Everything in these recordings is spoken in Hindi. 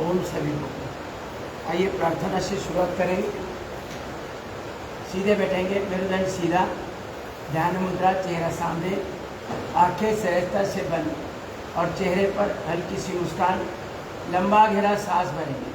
ओम सभी को। आइए प्रार्थना से शुरुआत करेंगे। सीधे बैठेंगे, मेरुदंड सीधा, ध्यान मुद्रा, चेहरा सामने, आंखें सहजता से बंद और चेहरे पर हल्की सी मुस्कान, लंबा गहरा सांस भरेंगे।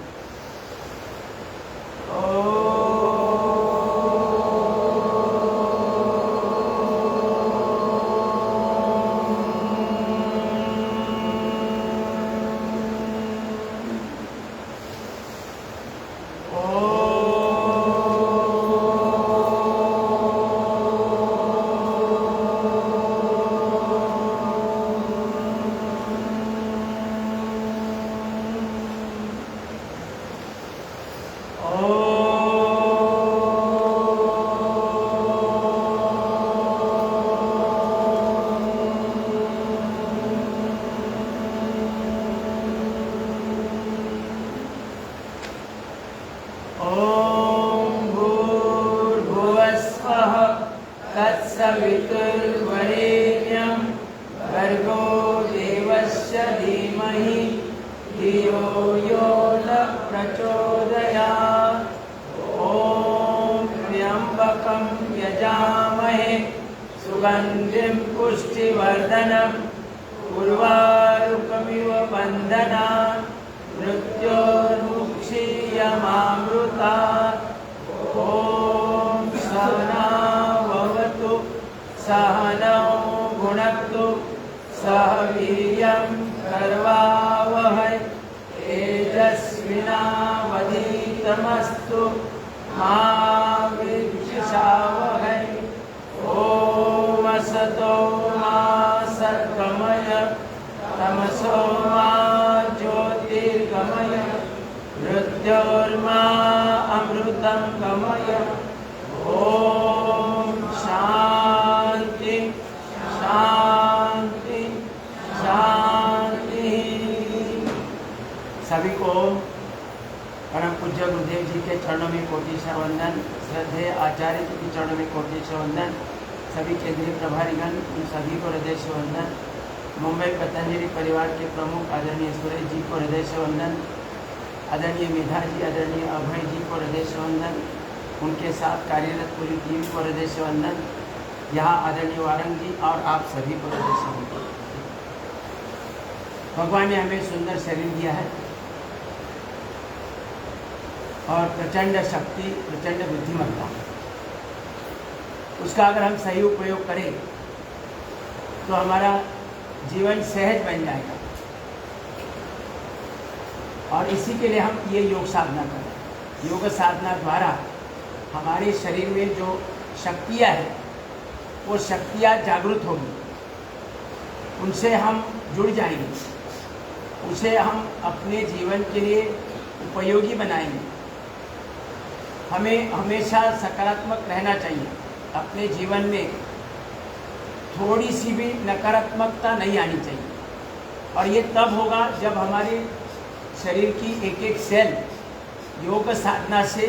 तत्सवितुर्वरेण्यं भर्गो देवस्य धीमहि धियो यो न प्रचोदयात्। ॐ त्र्यम्बकं यजामहे सुगन्धिं पुष्टिवर्धनं उर्वारुकमिव बन्धनान् मृत्योर्मुक्षीयमामृतात्। ॐ सहना भवतु सहनौ भुनक्तु सह वीर्यं करवावहै तेजस्विनावधीतमस्तु मा विद्विषावहै। ॐ असतो मा सद्गमय तमसो मा ज्योतिर्गमय मृत्योर्मा अमृतं गमय। ओम शांति शांति शांति। सभी को परम पूज्य गुरुदेव जी के चरणों में कोटि वंदन, श्रद्धेय आचार्य जी के चरणों में कोटि वंदन, सभी केंद्रीय प्रभारीगण उन सभी को हृदय से वंदन, मुंबई पतंजलि परिवार के प्रमुख आदरणीय सुरेश जी को हृदय से वंदन, आदरणीय मेधा जी, आदरणीय अभय जी को हृदय से वंदन, उनके साथ कार्यरत पूरी टीम को हृदय से वंदन, यहाँ आदरणीय वारंग जी और आप सभी को हृदय से वंदन। भगवान ने हमें सुंदर शरीर दिया है और प्रचंड शक्ति, प्रचंड बुद्धिमत्ता, उसका अगर हम सही उपयोग करें तो हमारा जीवन सहज बन जाएगा। और इसी के लिए हम ये योग साधना करें। योग साधना द्वारा हमारे शरीर में जो शक्तियाँ हैं वो शक्तियाँ जागृत होगी, उनसे हम जुड़ जाएंगे, उसे हम अपने जीवन के लिए उपयोगी बनाएंगे। हमें हमेशा सकारात्मक रहना चाहिए। अपने जीवन में थोड़ी सी भी नकारात्मकता नहीं आनी चाहिए। और ये तब होगा जब हमारे शरीर की एक एक सेल योग साधना से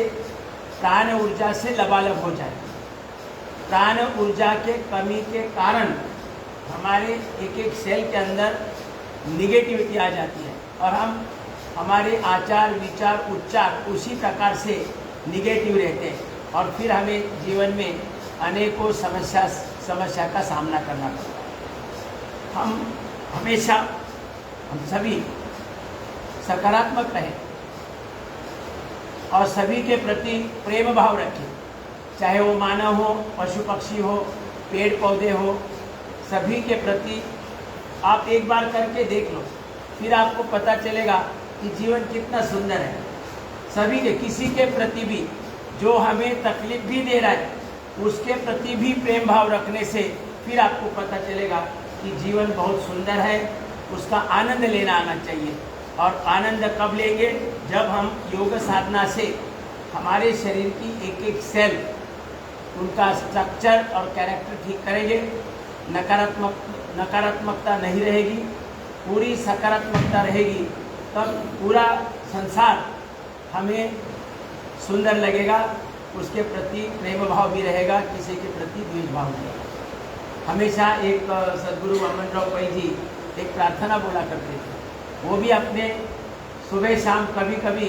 प्राण ऊर्जा से लबालब हो जाए। प्राण ऊर्जा के कमी के कारण हमारे एक एक सेल के अंदर निगेटिविटी आ जाती है और हम हमारे आचार विचार उच्चार उसी प्रकार से निगेटिव रहते हैं और फिर हमें जीवन में अनेकों समस्या का सामना करना पड़ता है। हम हमेशा हम सभी सकारात्मक रहें और सभी के प्रति प्रेम भाव रखें, चाहे वो मानव हो, पशु पक्षी हो, पेड़ पौधे हो, सभी के प्रति आप एक बार करके देख लो, फिर आपको पता चलेगा कि जीवन कितना सुंदर है। सभी के, किसी के प्रति भी जो हमें तकलीफ भी दे रहा है उसके प्रति भी प्रेम भाव रखने से फिर आपको पता चलेगा कि जीवन बहुत सुंदर है, उसका आनंद लेना आना चाहिए। और आनंद कब लेंगे? जब हम योग साधना से हमारे शरीर की एक एक सेल, उनका स्ट्रक्चर और कैरेक्टर ठीक करेंगे। नकारात्मकता नहीं रहेगी, पूरी सकारात्मकता रहेगी, तब पूरा संसार हमें सुंदर लगेगा, उसके प्रति प्रेम भाव भी रहेगा, किसी के प्रति द्वेष भाव भी रहेगा। हमेशा एक सदगुरु वामनराव पै जी एक प्रार्थना बोला करते थे। वो भी अपने सुबह शाम कभी कभी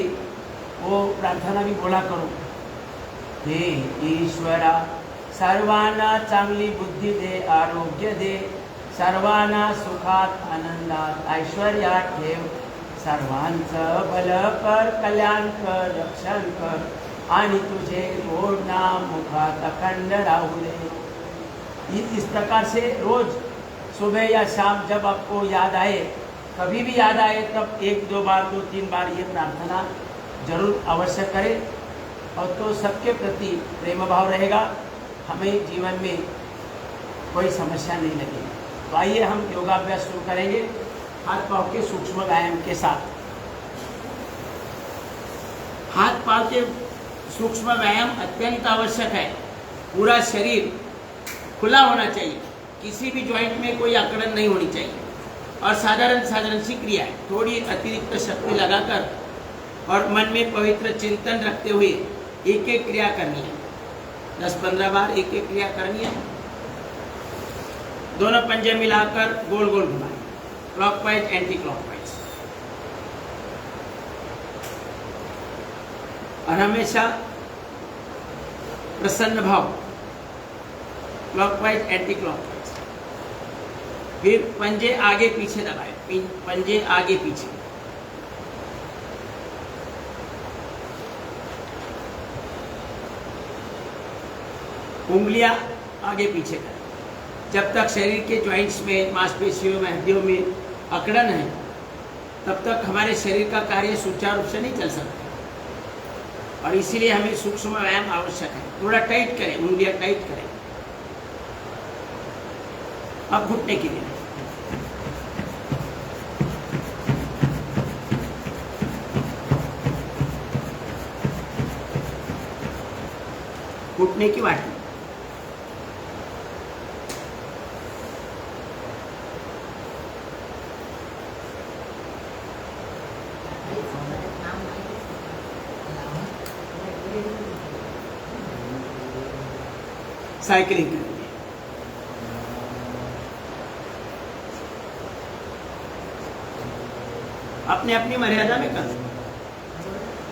वो प्रार्थना भी बोला करो, हे ईश्वरा सर्वांना चांगली बुद्धी दे, आरोग्य दे, सर्वांना सुखात आनंदात ऐश्वर्यात ठेव, सर्वांचं भल कर, कल्याण कर, रक्षण कर आणि तुझे गोड नाम मुखात अखंड राहू दे। इस प्रकार से रोज सुबह या शाम जब आपको याद आए, कभी भी याद आए, तब 1-2 बार 2-3 बार ये प्रार्थना जरूर अवश्य करें, और तो सबके प्रति प्रेम भाव रहेगा, हमें जीवन में कोई समस्या नहीं लगेगी। तो आइए हम योगाभ्यास शुरू करेंगे हाथ पांव के सूक्ष्म व्यायाम के साथ। हाथ पांव के सूक्ष्म व्यायाम अत्यंत आवश्यक है। पूरा शरीर खुला होना चाहिए, किसी भी जॉइंट में कोई अकड़न नहीं होनी चाहिए, और साधारण सी क्रिया है, थोड़ी अतिरिक्त शक्ति लगाकर और मन में पवित्र चिंतन रखते हुए एक एक क्रिया करनी है। 10-15 बार एक एक क्रिया करनी है। दोनों पंजे मिलाकर गोल गोल घुमाएं, क्लॉकवाइज एंटी क्लॉकवाइज, और हमेशा प्रसन्न भाव, क्लॉकवाइज एंटी क्लॉकवाइज। फिर पंजे आगे पीछे दबाएं, पंजे आगे पीछे, उंगलियां आगे पीछे करें। जब तक शरीर के जॉइंट्स में, मांसपेशियों में, हड्डियों में अकड़न है, तब तक हमारे शरीर का कार्य सुचारू रूप से नहीं चल सकता, और इसीलिए हमें सूक्ष्म व्यायाम आवश्यक है। थोड़ा टाइट करें, उंगलियां टाइट करें। अब घुटने के लिए घुटने की वाटी, साइकिलिंग करेंगे। अपने अपनी मर्यादा में कर,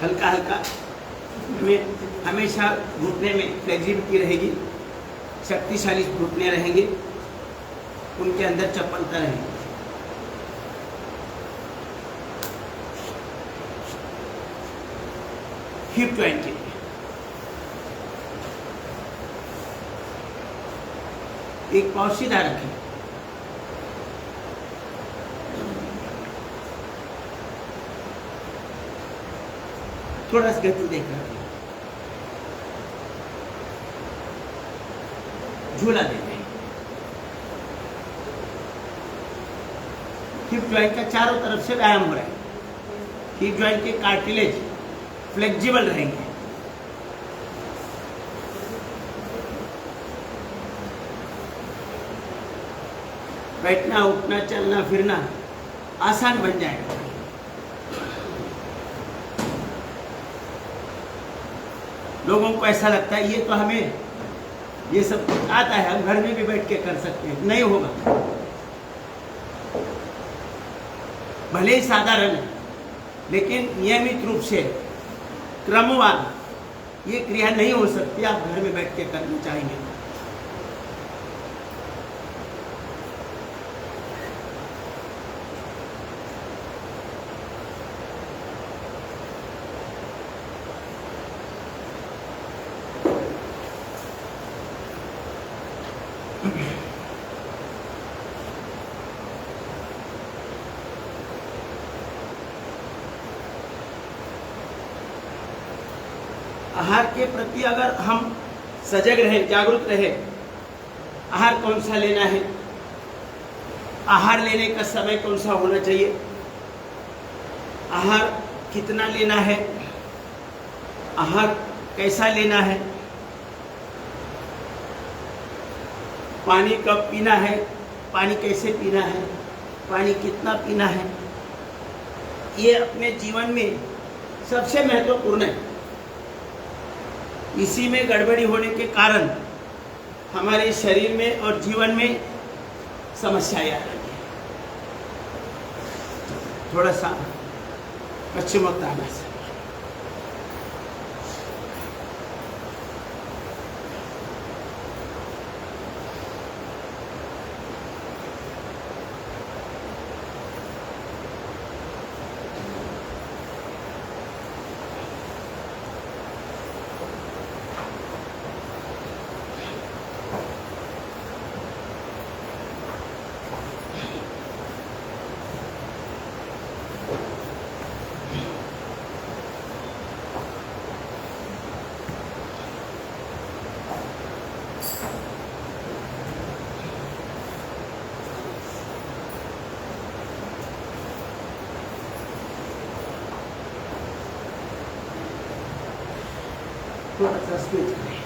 हल्का हल्का। हमेशा घुटने में फ्लेक्सिबिलिटी रहेगी, शक्तिशाली घुटने रहेंगे, उनके अंदर चपलता रहेगी। हिप जॉइंट के लिए एक पाँव सीधा रखें, थोड़ा सा गति देख रखें, झूला देते हैं। हिप जॉइंट का चारों तरफ से व्यायाम हो रहा है। हिप जॉइंट के कार्टिलेज फ्लेक्सिबल रहेंगे। बैठना, उठना, चलना फिरना आसान बन जाएगा। लोगों को ऐसा लगता है ये तो हमें ये सब आता है, हम घर में भी बैठ के कर सकते हैं। नहीं होगा, भले ही साधारण है, लेकिन नियमित रूप से क्रमवार ये क्रिया नहीं हो सकती। आप घर में बैठ के करना चाहेंगे। आहार के प्रति अगर हम सजग रहें, जागरूक रहें, आहार कौन सा लेना है, आहार लेने का समय कौन सा होना चाहिए, आहार कितना लेना है, आहार कैसा लेना है, पानी कब पीना है, पानी कैसे पीना है, पानी कितना पीना है, ये अपने जीवन में सबसे महत्वपूर्ण है। इसी में गड़बड़ी होने के कारण हमारे शरीर में और जीवन में समस्याएं आ रही है। थोड़ा सा पश्चिमोत्तानासन। थोड़ा सा स्विच करें।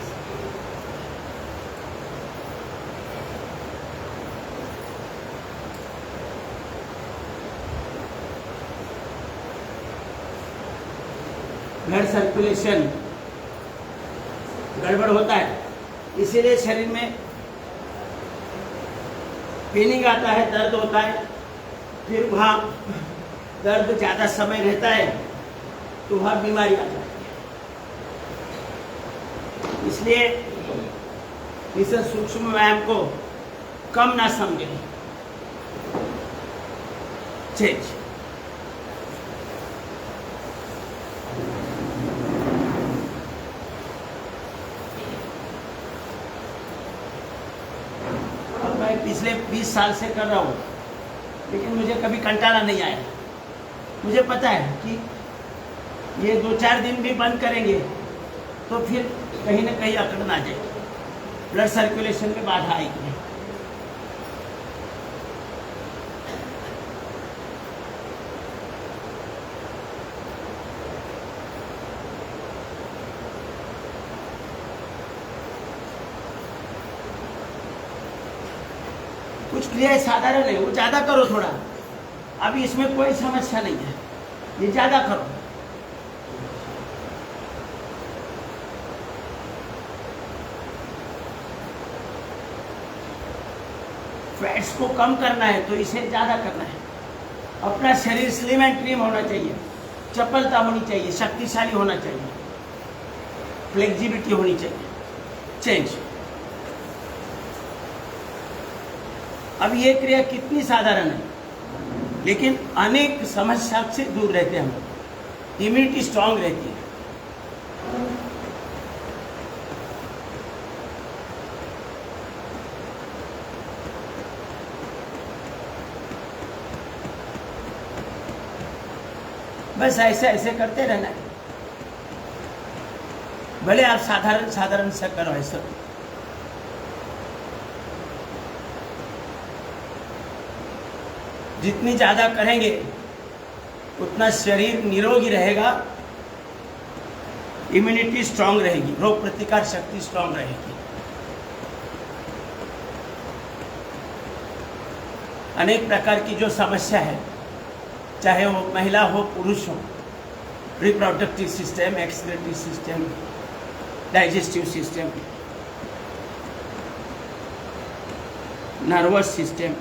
ब्लड सर्कुलेशन गड़बड़ होता है, इसीलिए शरीर में पेनिंग आता है, दर्द होता है। फिर वहाँ दर्द ज़्यादा समय रहता है तो वहाँ बीमारी आ जाती है। इसलिए इस सूक्ष्म व्यायाम को कम ना समझें। चेंज। अब मैं पिछले 20 साल से कर रहा हूँ, लेकिन मुझे कभी कंटाला नहीं आया। मुझे पता है कि ये 2-4 दिन भी बंद करेंगे तो फिर कहीं ना कहीं अकड़ ना जाए, ब्लड सर्कुलेशन में बाधा आएगी। कुछ क्रिया साधारण है, वो ज्यादा करो थोड़ा। अभी इसमें कोई समस्या नहीं है, ये ज्यादा करो। फैट्स को कम करना है तो इसे ज़्यादा करना है। अपना शरीर स्लिम एंड ट्रिम होना चाहिए, चपलता होनी चाहिए, शक्तिशाली होना चाहिए, फ्लेक्सिबिलिटी होनी चाहिए। चेंज। अब ये क्रिया कितनी साधारण है, लेकिन अनेक समस्या से दूर रहते हैं हम। इम्यूनिटी स्ट्रांग रहती है। बस ऐसे ऐसे करते रहना है। भले आप साधारण साधारण से करो ऐसा। जितनी ज्यादा करेंगे उतना शरीर निरोगी रहेगा, इम्यूनिटी स्ट्रांग रहेगी, रोग प्रतिकार शक्ति स्ट्रांग रहेगी। अनेक प्रकार की जो समस्या है, चाहे वो महिला हो पुरुष हो, reproductive system, excretory system, digestive system, nervous system,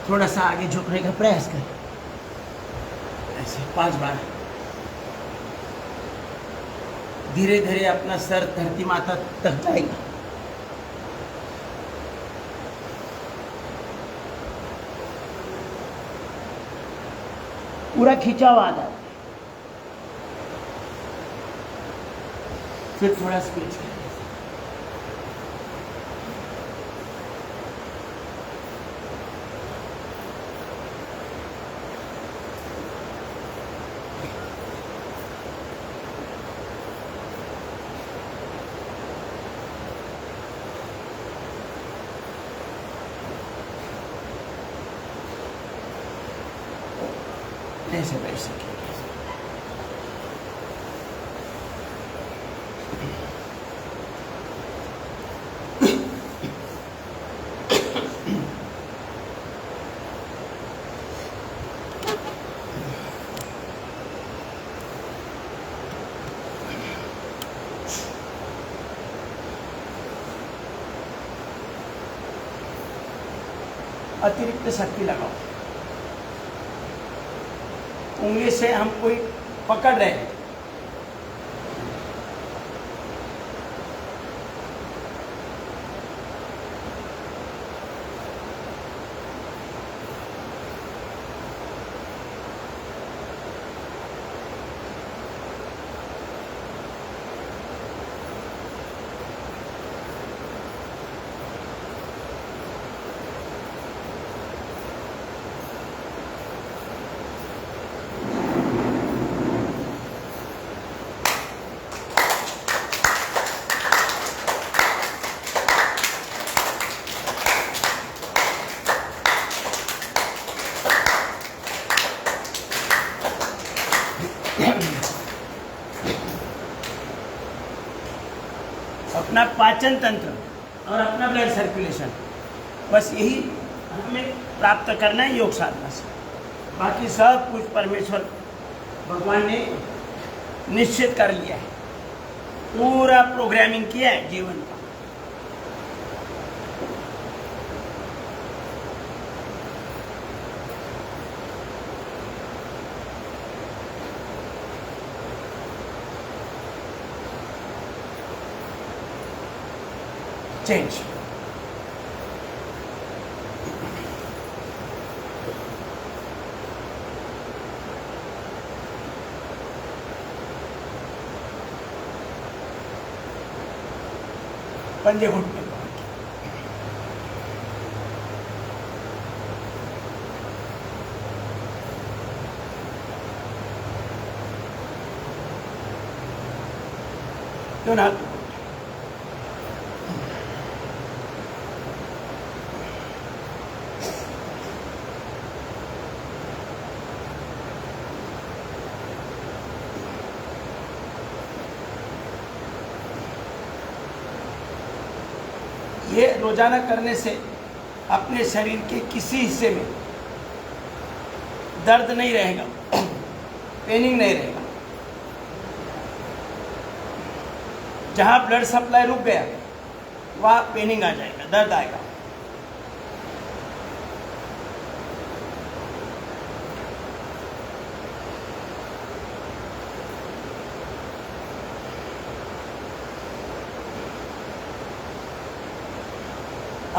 थोड़ा सा आगे झुकने का प्रयास करें, ऐसे 5 बार। धीरे धीरे अपना सर धरती माता तक जाएगा। पूरा खींचा हुआ आधा, फिर थोड़ा स्पीच करें। ऐसे बैठ सकेंगे। अतिरिक्त शक्ति लगाओ। उंगली से हम कोई पकड़ रहे हैं, अपना पाचन तंत्र और अपना ब्लड सर्कुलेशन, बस यही हमें प्राप्त करना है योग साधना से। बाकी सब कुछ परमेश्वर भगवान ने निश्चित कर लिया है, पूरा प्रोग्रामिंग किया है जीवन का। चेंज। पंजे घुटने को क्यों ना ये रोजाना करने से अपने शरीर के किसी हिस्से में दर्द नहीं रहेगा, पेनिंग नहीं रहेगा। जहां ब्लड सप्लाई रुक गया वहां पेनिंग आ जाएगा, दर्द आएगा।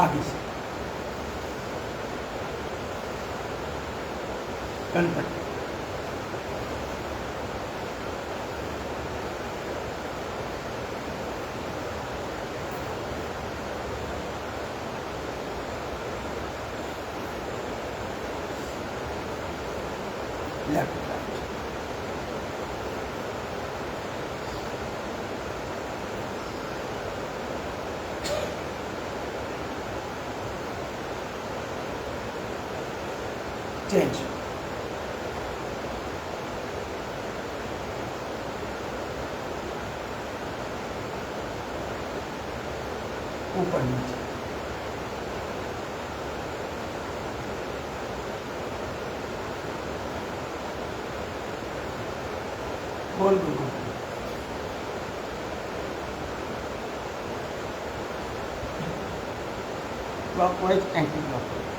आगे से गणपति लेफ्ट चेंज। ऊपर नीचे गोल गोल क्लॉकवाइज एंटी क्लॉकवाइज।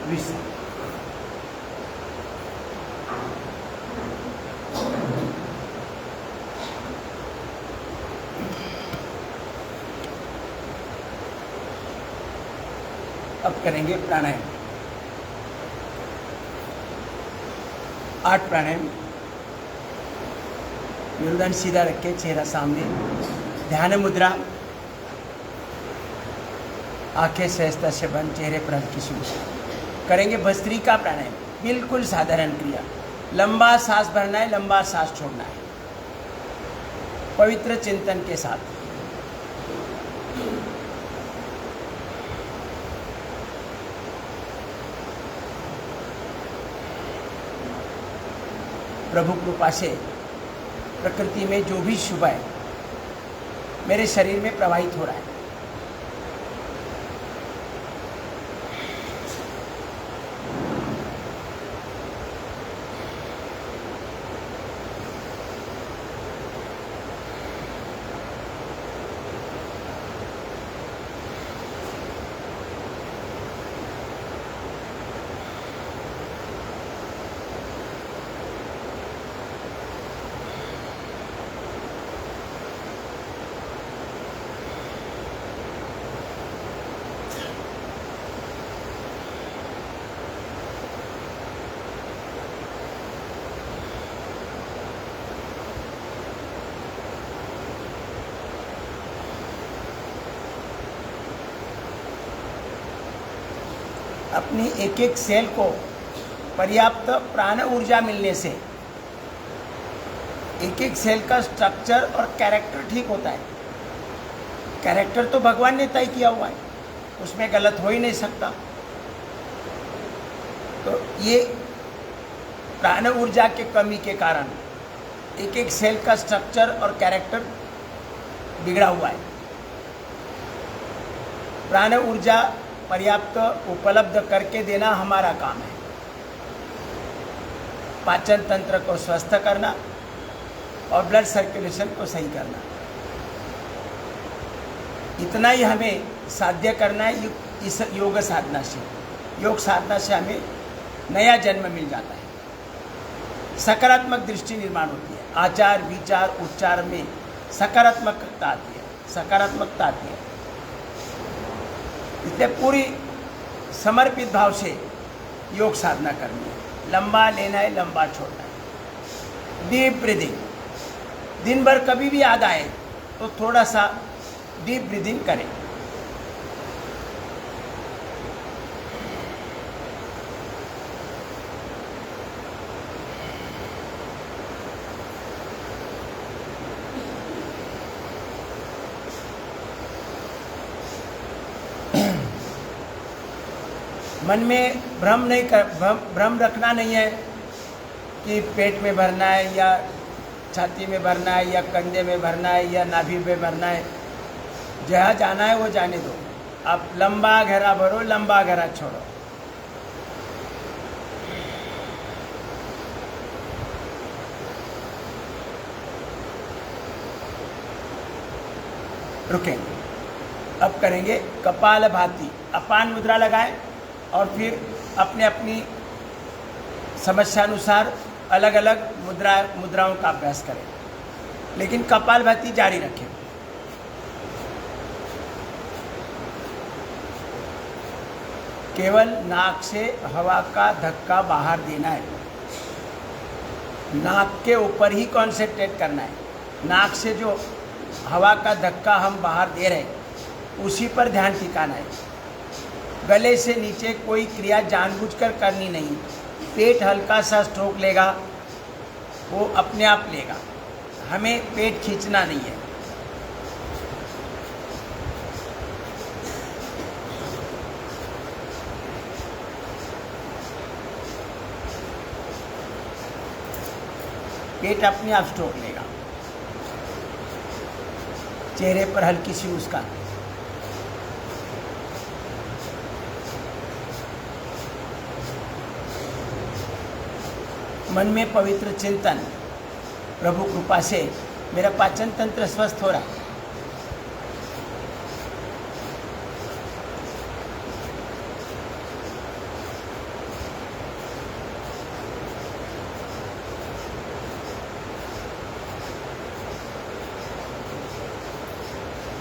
विषय अब करेंगे प्राणायाम। 8 प्राणायाम। मेरुदंड सीधा रख के चेहरा सामने, ध्यान मुद्रा, आंखें सहजता से बंद, चेहरे पर हल्की सी मुस्कान। करेंगे भस्त्रिका प्राणायाम, बिल्कुल साधारण क्रिया। लंबा सांस भरना है, लंबा सांस छोड़ना है, पवित्र चिंतन के साथ। प्रभु कृपा से प्रकृति में जो भी शुभ है मेरे शरीर में प्रवाहित हो रहा है। अपनी एक एक सेल को पर्याप्त प्राण ऊर्जा मिलने से एक एक सेल का स्ट्रक्चर और कैरेक्टर ठीक होता है। कैरेक्टर तो भगवान ने तय किया हुआ है, उसमें गलत हो ही नहीं सकता। तो ये प्राण ऊर्जा के कमी के कारण एक एक सेल का स्ट्रक्चर और कैरेक्टर बिगड़ा हुआ है। प्राण ऊर्जा पर्याप्त उपलब्ध करके देना हमारा काम है। पाचन तंत्र को स्वस्थ करना और ब्लड सर्कुलेशन को सही करना, इतना ही हमें साध्य करना है इस योग साधना से। योग साधना से हमें नया जन्म मिल जाता है, सकारात्मक दृष्टि निर्माण होती है, आचार विचार उच्चार में सकारात्मकता आती है, सकारात्मकता आती है। इसलिए पूरी समर्पित भाव से योग साधना करनी है। लंबा लेना है, लंबा छोड़ना है। डीप ब्रीदिंग, दिन भर कभी भी याद आए तो थोड़ा सा डीप ब्रीदिंग करें। मन में भ्रम रखना नहीं है कि पेट में भरना है या छाती में भरना है या कंधे में भरना है या नाभि में भरना है। जहाँ जाना है वो जाने दो। आप लंबा गहरा भरो, लंबा गहरा छोड़ो। रुकेंगे। अब करेंगे कपालभाति। अपान मुद्रा लगाएं और फिर अपने अपनी समस्या अनुसार अलग अलग मुद्राओं का अभ्यास करें, लेकिन कपालभाति जारी रखें। केवल नाक से हवा का धक्का बाहर देना है। नाक के ऊपर ही कॉन्सेंट्रेट करना है। नाक से जो हवा का धक्का हम बाहर दे रहे हैं उसी पर ध्यान टिकाना है। गले से नीचे कोई क्रिया जानबूझकर करनी नहीं। पेट हल्का सा स्ट्रोक लेगा, वो अपने आप लेगा, हमें पेट खींचना नहीं है। पेट अपने आप स्ट्रोक लेगा। चेहरे पर हल्की सी मुस्कान। मन में पवित्र चिंतन। प्रभु कृपा से मेरा पाचन तंत्र स्वस्थ हो रहा है।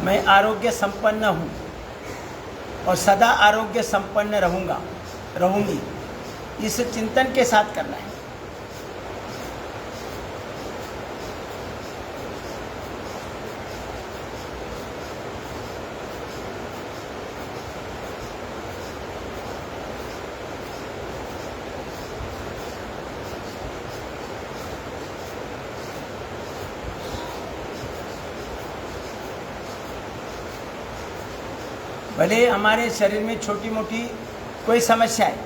मैं आरोग्य संपन्न हूँ और सदा आरोग्य संपन्न रहूंगी। इस चिंतन के साथ करना है। भले हमारे शरीर में छोटी मोटी कोई समस्या है,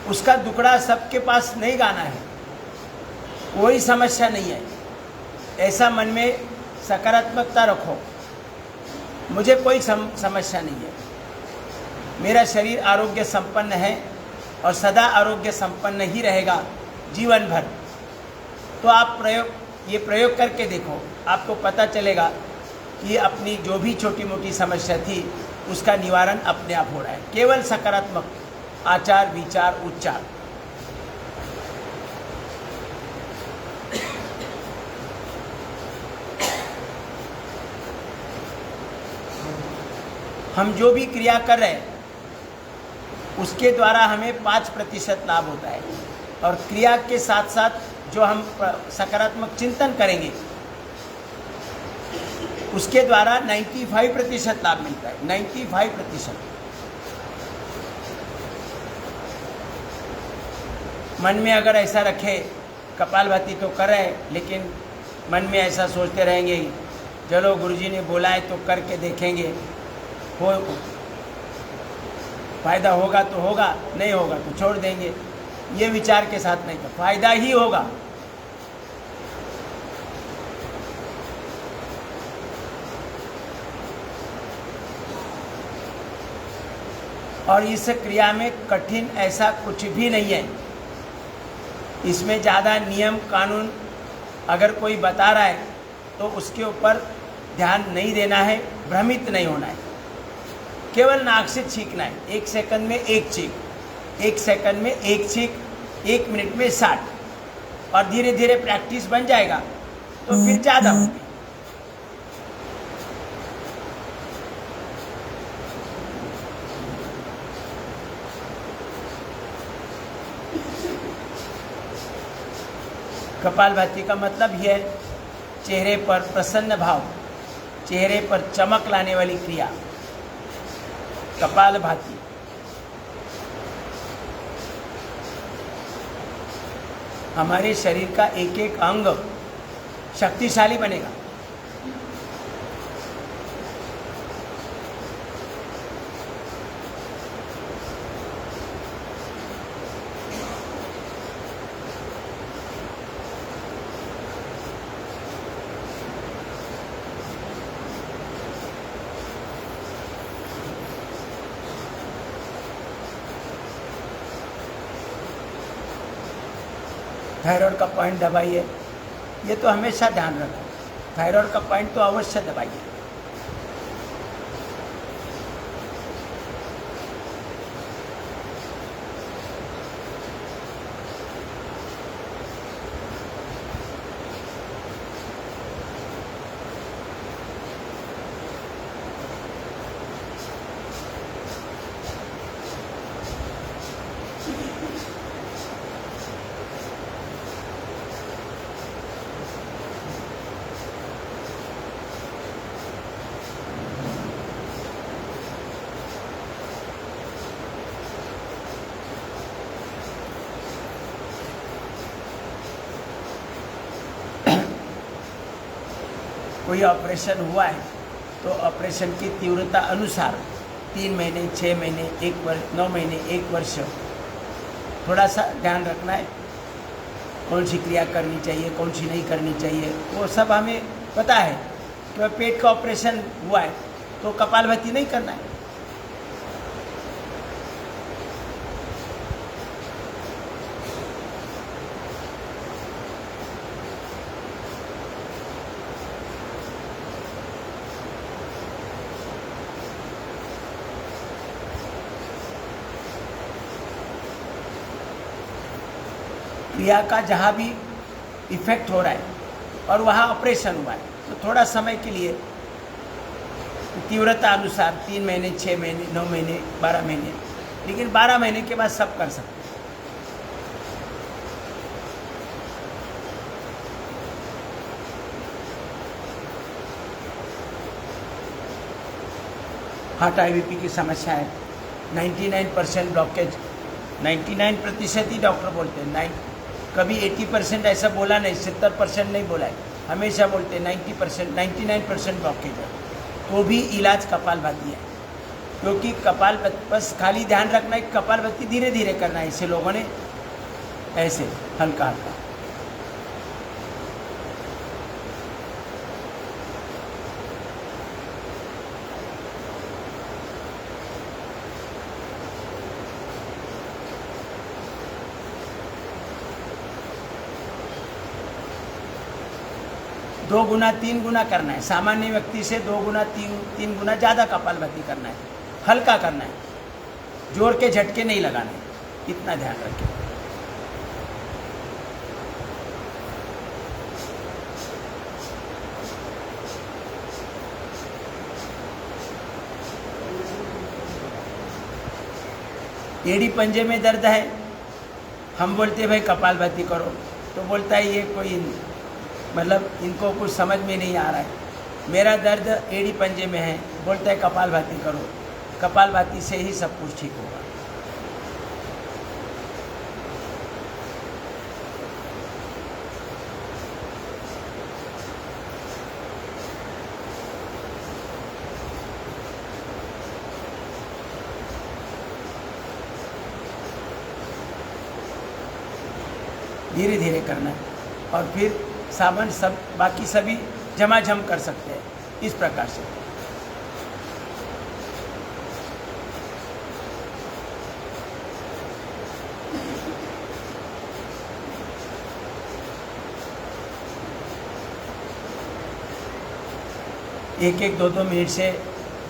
उसका दुकड़ा सबके पास नहीं गाना है, कोई समस्या नहीं है, ऐसा मन में सकारात्मकता रखो। मुझे कोई समस्या नहीं है, मेरा शरीर आरोग्य संपन्न है और सदा आरोग्य संपन्न ही रहेगा जीवन भर। तो आप ये प्रयोग करके देखो, आपको पता चलेगा कि अपनी जो भी छोटी मोटी समस्या थी उसका निवारण अपने आप हो रहा है, केवल सकारात्मक आचार विचार उच्चार। हम जो भी क्रिया कर रहे हैं उसके द्वारा हमें 5% लाभ होता है, और क्रिया के साथ साथ जो हम सकारात्मक चिंतन करेंगे उसके द्वारा 95% लाभ मिलता है। 95%। मन में अगर ऐसा रखे, कपालभाति तो कर रहे हैं लेकिन मन में ऐसा सोचते रहेंगे, चलो गुरुजी ने बोला है तो करके देखेंगे, हो फायदा होगा तो होगा, नहीं होगा तो छोड़ देंगे, ये विचार के साथ नहीं, तो फायदा ही होगा। और इस क्रिया में कठिन ऐसा कुछ भी नहीं है, इसमें ज़्यादा नियम कानून अगर कोई बता रहा है तो उसके ऊपर ध्यान नहीं देना है, भ्रमित नहीं होना है, केवल नाक से छींकना है। 1 सेकंड में 1 छींक, 1 सेकंड में 1 छींक, 1 मिनट में 60, और धीरे धीरे प्रैक्टिस बन जाएगा तो फिर ज़्यादा होगी। कपालभाति का मतलब यह है, चेहरे पर प्रसन्न भाव, चेहरे पर चमक लाने वाली क्रिया कपालभाति। हमारे शरीर का एक एक अंग शक्तिशाली बनेगा। थायराइड का पॉइंट दबाइए, ये तो हमेशा ध्यान रखो, थायराइड का पॉइंट तो अवश्य दबाइए। कोई ऑपरेशन हुआ है तो ऑपरेशन की तीव्रता अनुसार 3 महीने, 6 महीने, 1 वर्ष, 9 महीने, 1 वर्ष थोड़ा सा ध्यान रखना है, कौन सी क्रिया करनी चाहिए, कौन सी नहीं करनी चाहिए, वो सब हमें पता है। कि पेट का ऑपरेशन हुआ है तो कपालभाति नहीं करना है। क्रिया का जहाँ भी इफेक्ट हो रहा है और वहाँ ऑपरेशन हुआ है तो थोड़ा समय के लिए तीव्रता अनुसार 3 महीने, 6 महीने, 9 महीने, 12 महीने, लेकिन 12 महीने के बाद सब कर सकते हैं। हार्ट IVP की समस्या है, 99% ब्लॉकेज, 99% ही डॉक्टर बोलते हैं, कभी 80% ऐसा बोला नहीं, 70% नहीं बोला है, हमेशा बोलते हैं 90%, 99% ब्लॉकेज है। तो भी इलाज कपालभाति है, क्योंकि बस खाली ध्यान रखना है, कपालभाति धीरे धीरे करना है। इसे लोगों ने ऐसे हल्का हल्का। दो गुना 3 गुना करना है, सामान्य व्यक्ति से 2 गुना 3 गुना ज़्यादा कपालभाति करना है, हल्का करना है, जोर के झटके नहीं लगाने, इतना ध्यान रखें। एड़ी पंजे में दर्द है, हम बोलते हैं भाई कपालभाति करो, तो बोलता है ये कोई मतलब इनको कुछ समझ में नहीं आ रहा है। मेरा दर्द एड़ी पंजे में है, बोलता है कपालभाति करो, कपालभाति से ही सब कुछ ठीक होगा। धीरे धीरे करना है, और फिर साबुन सब बाकी सभी झमाझम कर सकते हैं इस प्रकार से। एक एक 2-2 मिनट से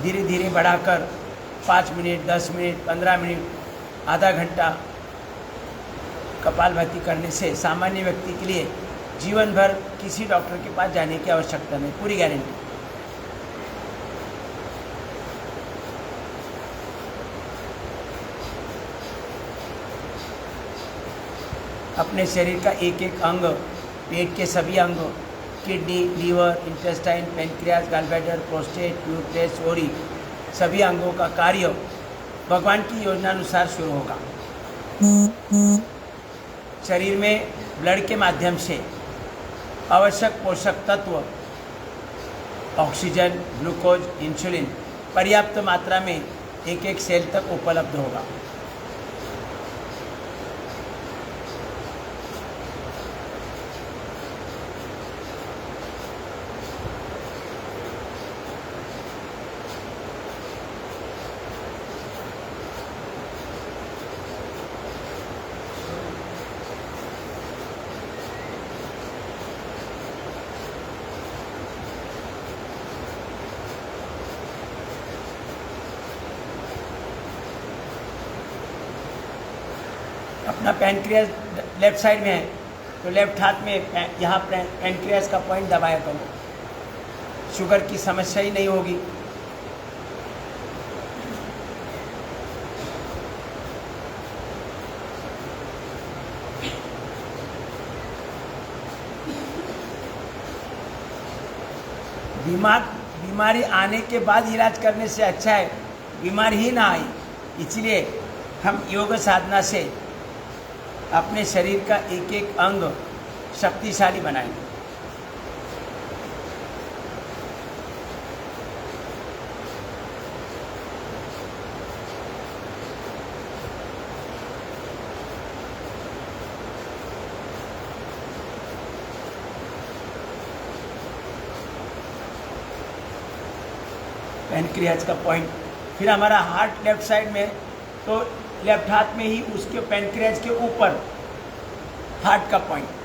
धीरे धीरे बढ़ाकर 5 मिनट, 10 मिनट, 15 मिनट, आधा घंटा कपालभाति करने से सामान्य व्यक्ति के लिए जीवन भर किसी डॉक्टर के पास जाने की आवश्यकता नहीं, पूरी गारंटी। अपने शरीर का एक एक अंग, पेट के सभी अंग, kidney, liver, intestine, pancreas, gallbladder, prostate, uterus, ओरी, सभी अंगों का कार्य भगवान की योजना अनुसार शुरू होगा। शरीर में ब्लड के माध्यम से आवश्यक पोषक तत्व ऑक्सीजन, ग्लूकोज, इंसुलिन पर्याप्त मात्रा में एक एक सेल तक उपलब्ध होगा। अपना पैनक्रियास लेफ्ट साइड में है, तो लेफ्ट हाथ में यहाँ पैनक्रियास का पॉइंट दबाया करो, शुगर की समस्या ही नहीं होगी। बीमारी आने के बाद इलाज करने से अच्छा है बीमारी ही ना आई। इसलिए हम योग साधना से अपने शरीर का एक एक अंग शक्तिशाली बनाएंगे। पैनक्रियाज का पॉइंट, फिर हमारा हार्ट लेफ्ट साइड में, तो लेफ्ट हाथ में ही उसके पैनक्रियाज के ऊपर हार्ट का पॉइंट।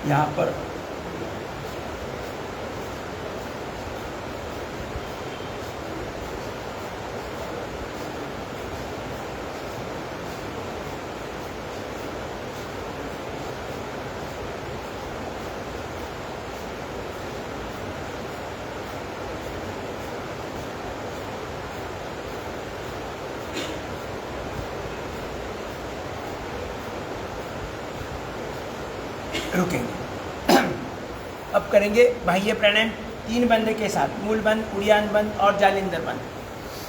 यहाँ पर रुकेंगे। अब करेंगे बाह्य प्राणायाम 3 बंद के साथ, मूल बंद, उड़ियान बंद और जालिंदर बंद।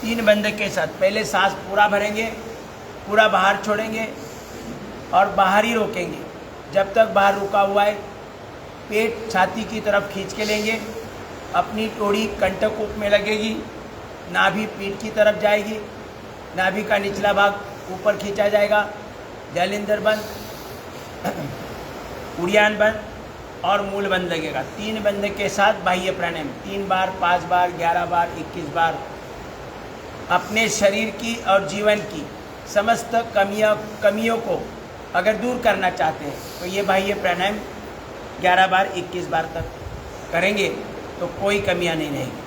3 बंद के साथ पहले सांस पूरा भरेंगे, पूरा बाहर छोड़ेंगे और बाहर ही रोकेंगे। जब तक बाहर रुका हुआ है पेट छाती की तरफ खींच के लेंगे, अपनी टोड़ी कंठकूप में लगेगी, नाभि पीठ की तरफ जाएगी, नाभि का निचला भाग ऊपर खींचा जाएगा, जलिंदर बंद, उड़ियान बंद और मूल बंद लगेगा। 3 बंद के साथ बाह्य प्राणायाम 3 बार, 5 बार, 11 बार, 21 बार अपने शरीर की और जीवन की समस्त कमियों को अगर दूर करना चाहते हैं तो ये बाह्य प्राणायाम 11 बार, 21 बार तक करेंगे तो कोई कमियां नहीं रहेगी।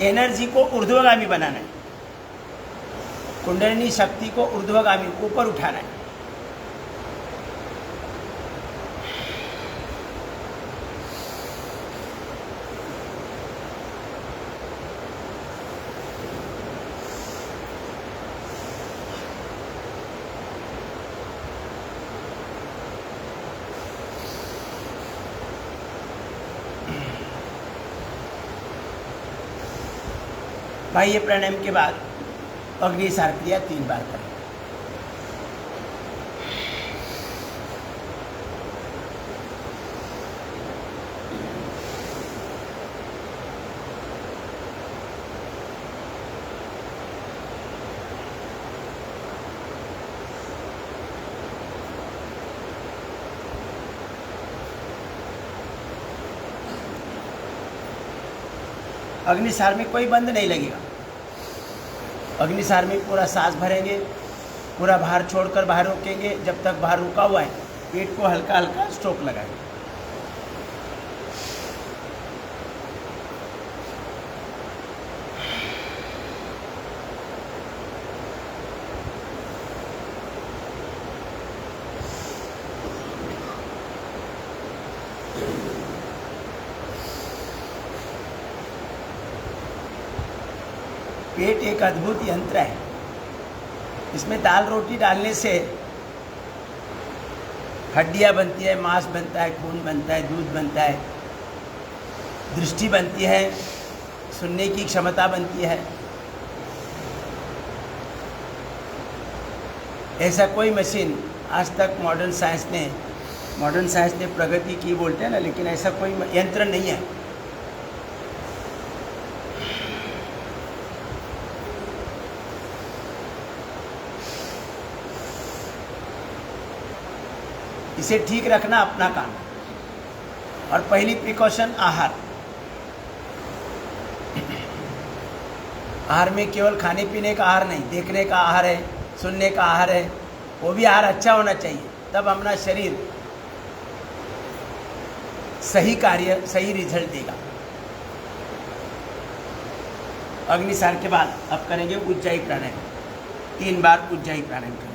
एनर्जी को ऊर्ध्वगामी बनाना है, कुंडलिनी शक्ति को ऊर्ध्वगामी ऊपर उठाना है। बाह्य प्राणायाम के बाद अग्निसार क्रिया 3 बार करें। अग्निसार में कोई बंद नहीं लगेगा। अग्निसार में पूरा सांस भरेंगे, पूरा बाहर छोड़कर बाहर रोकेंगे। जब तक बाहर रुका हुआ है पेट को हल्का हल्का स्ट्रोक लगाएंगे। पेट एक अद्भुत यंत्र है। इसमें दाल रोटी डालने से हड्डियां बनती है, मांस बनता है, खून बनता है, दूध बनता है, दृष्टि बनती है, सुनने की क्षमता बनती है। ऐसा कोई मशीन आज तक मॉडर्न साइंस ने प्रगति की बोलते हैं ना, लेकिन ऐसा कोई यंत्र नहीं है। इसे ठीक रखना अपना काम है। और पहली प्रिकॉशन आहार। आहार में केवल खाने पीने का आहार नहीं, देखने का आहार है, सुनने का आहार है। वो भी आहार अच्छा होना चाहिए, तब अपना शरीर सही कार्य, सही रिजल्ट देगा। अग्निसार के बाद अब करेंगे उज्जाई प्राणायाम। 3 बार उज्जाई प्राणायाम करेंगे।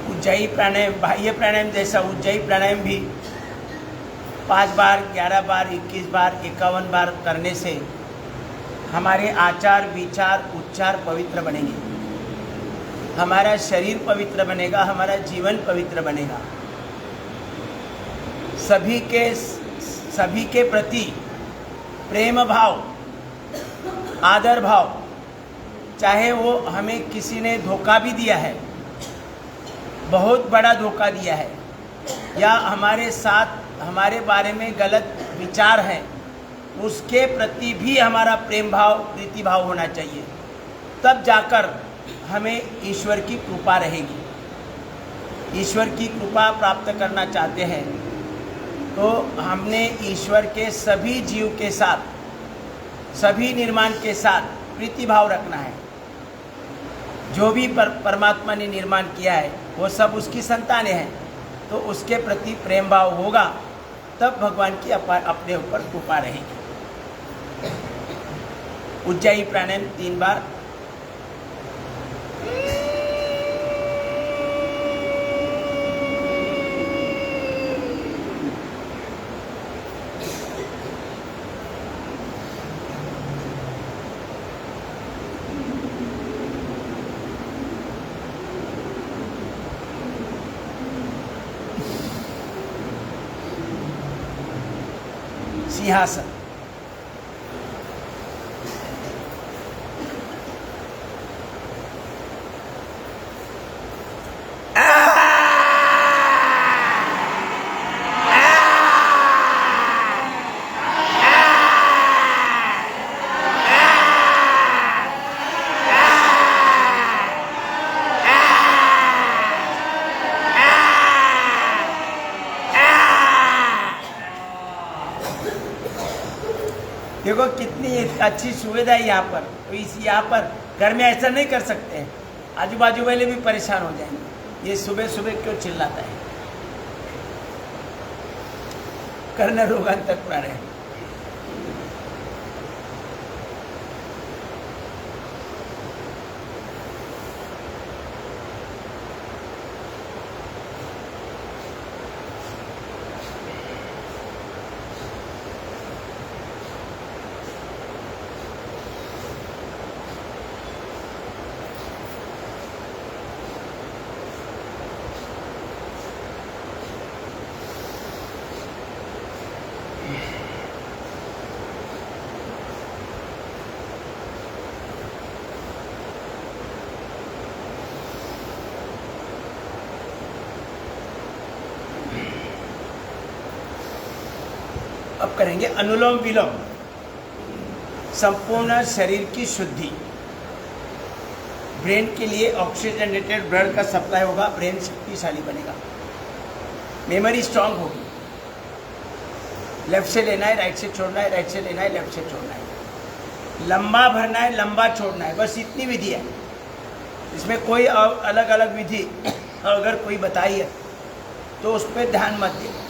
उज्जाई प्राणायाम बाह्य प्राणायाम जैसा उज्जाई प्राणायाम भी 5 बार, 11 बार, 21 बार, 51 बार करने से हमारे आचार विचार उच्चार पवित्र बनेंगे, हमारा शरीर पवित्र बनेगा, हमारा जीवन पवित्र बनेगा। सभी के प्रति प्रेम भाव, आदर भाव, चाहे वो हमें किसी ने धोखा भी दिया है, बहुत बड़ा धोखा दिया है, या हमारे साथ हमारे बारे में गलत विचार है, उसके प्रति भी हमारा प्रेम भाव प्रीति भाव होना चाहिए। तब जाकर हमें ईश्वर की कृपा रहेगी। ईश्वर की कृपा प्राप्त करना चाहते हैं तो हमने ईश्वर के सभी जीव के साथ, सभी निर्माण के साथ प्रीति भाव रखना है। जो भी परमात्मा ने निर्माण किया है वो सब उसकी संतानें हैं, तो उसके प्रति प्रेम भाव होगा, तब भगवान की अपने ऊपर कृपा रहेगी। उज्जाई प्राणायाम 3 बार। सिंहासन। देखो कितनी अच्छी सुविधा है यहाँ पर। तो यहाँ पर घर में ऐसा नहीं कर सकते हैं, आजू बाजू वाले भी परेशान हो जाएंगे। ये सुबह सुबह क्यों चिल्लाता है? कर्ण रोगांतक प्राणायाम। अब करेंगे अनुलोम विलोम। संपूर्ण शरीर की शुद्धि। ब्रेन के लिए ऑक्सीजनेटेड ब्लड का सप्लाई होगा, ब्रेन शक्तिशाली बनेगा, मेमोरी स्ट्रांग होगी। लेफ्ट से लेना है, राइट से छोड़ना है, राइट से लेना है, लेफ्ट से छोड़ना है। लंबा भरना है, लंबा छोड़ना है, बस इतनी विधि है। इसमें कोई अलग अलग विधि अगर कोई बताई है तो उस पर ध्यान मत दें।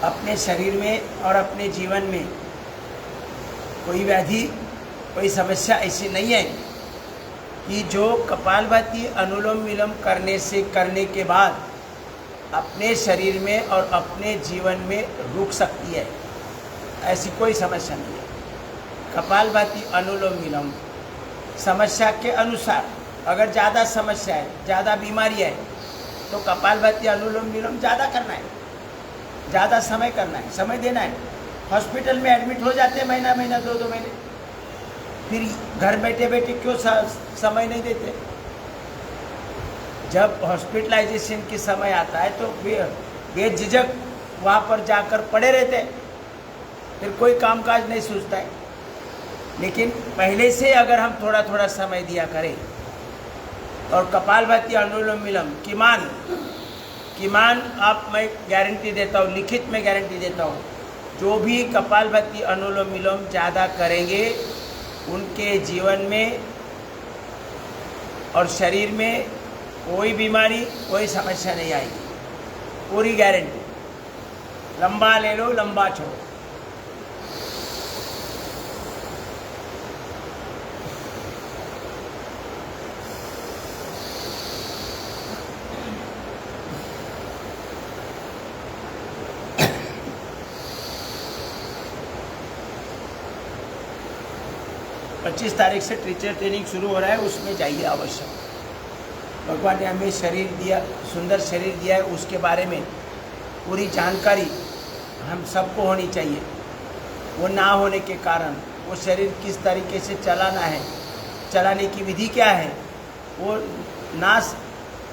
अपने शरीर में और अपने जीवन में कोई व्याधि, कोई समस्या ऐसी नहीं है कि जो कपालभाति अनुलोम विलोम करने के बाद अपने शरीर में और अपने जीवन में रुक सकती है। ऐसी कोई समस्या नहीं है। कपालभाति अनुलोम विलोम समस्या के अनुसार, अगर ज़्यादा समस्या है, ज़्यादा बीमारी है, तो कपालभाति अनुलोम विलोम ज़्यादा करना है, ज़्यादा समय करना है, समय देना है। हॉस्पिटल में एडमिट हो जाते हैं महीना महीना, 2 महीने, फिर घर बैठे बैठे क्यों समय नहीं देते? जब हॉस्पिटलाइजेशन की समय आता है तो बेझिझक वहाँ पर जाकर पड़े रहते हैं, फिर कोई कामकाज नहीं सूझता है। लेकिन पहले से अगर हम थोड़ा थोड़ा समय दिया करें और कपालभाति अनुलोम विलोम किमान आप, मैं गारंटी देता हूँ, लिखित में गारंटी देता हूँ, जो भी कपालभाति अनुलोम विलोम ज़्यादा करेंगे उनके जीवन में और शरीर में कोई बीमारी, कोई समस्या नहीं आएगी, पूरी गारंटी। लंबा ले लो, लंबा छोड़ो। पच्चीस तारीख से टीचर ट्रेनिंग शुरू हो रहा है, उसमें जाइए अवश्य। भगवान ने हमें शरीर दिया, सुंदर शरीर दिया है, उसके बारे में पूरी जानकारी हम सबको होनी चाहिए। वो ना होने के कारण वो शरीर किस तरीके से चलाना है, चलाने की विधि क्या है, वो ना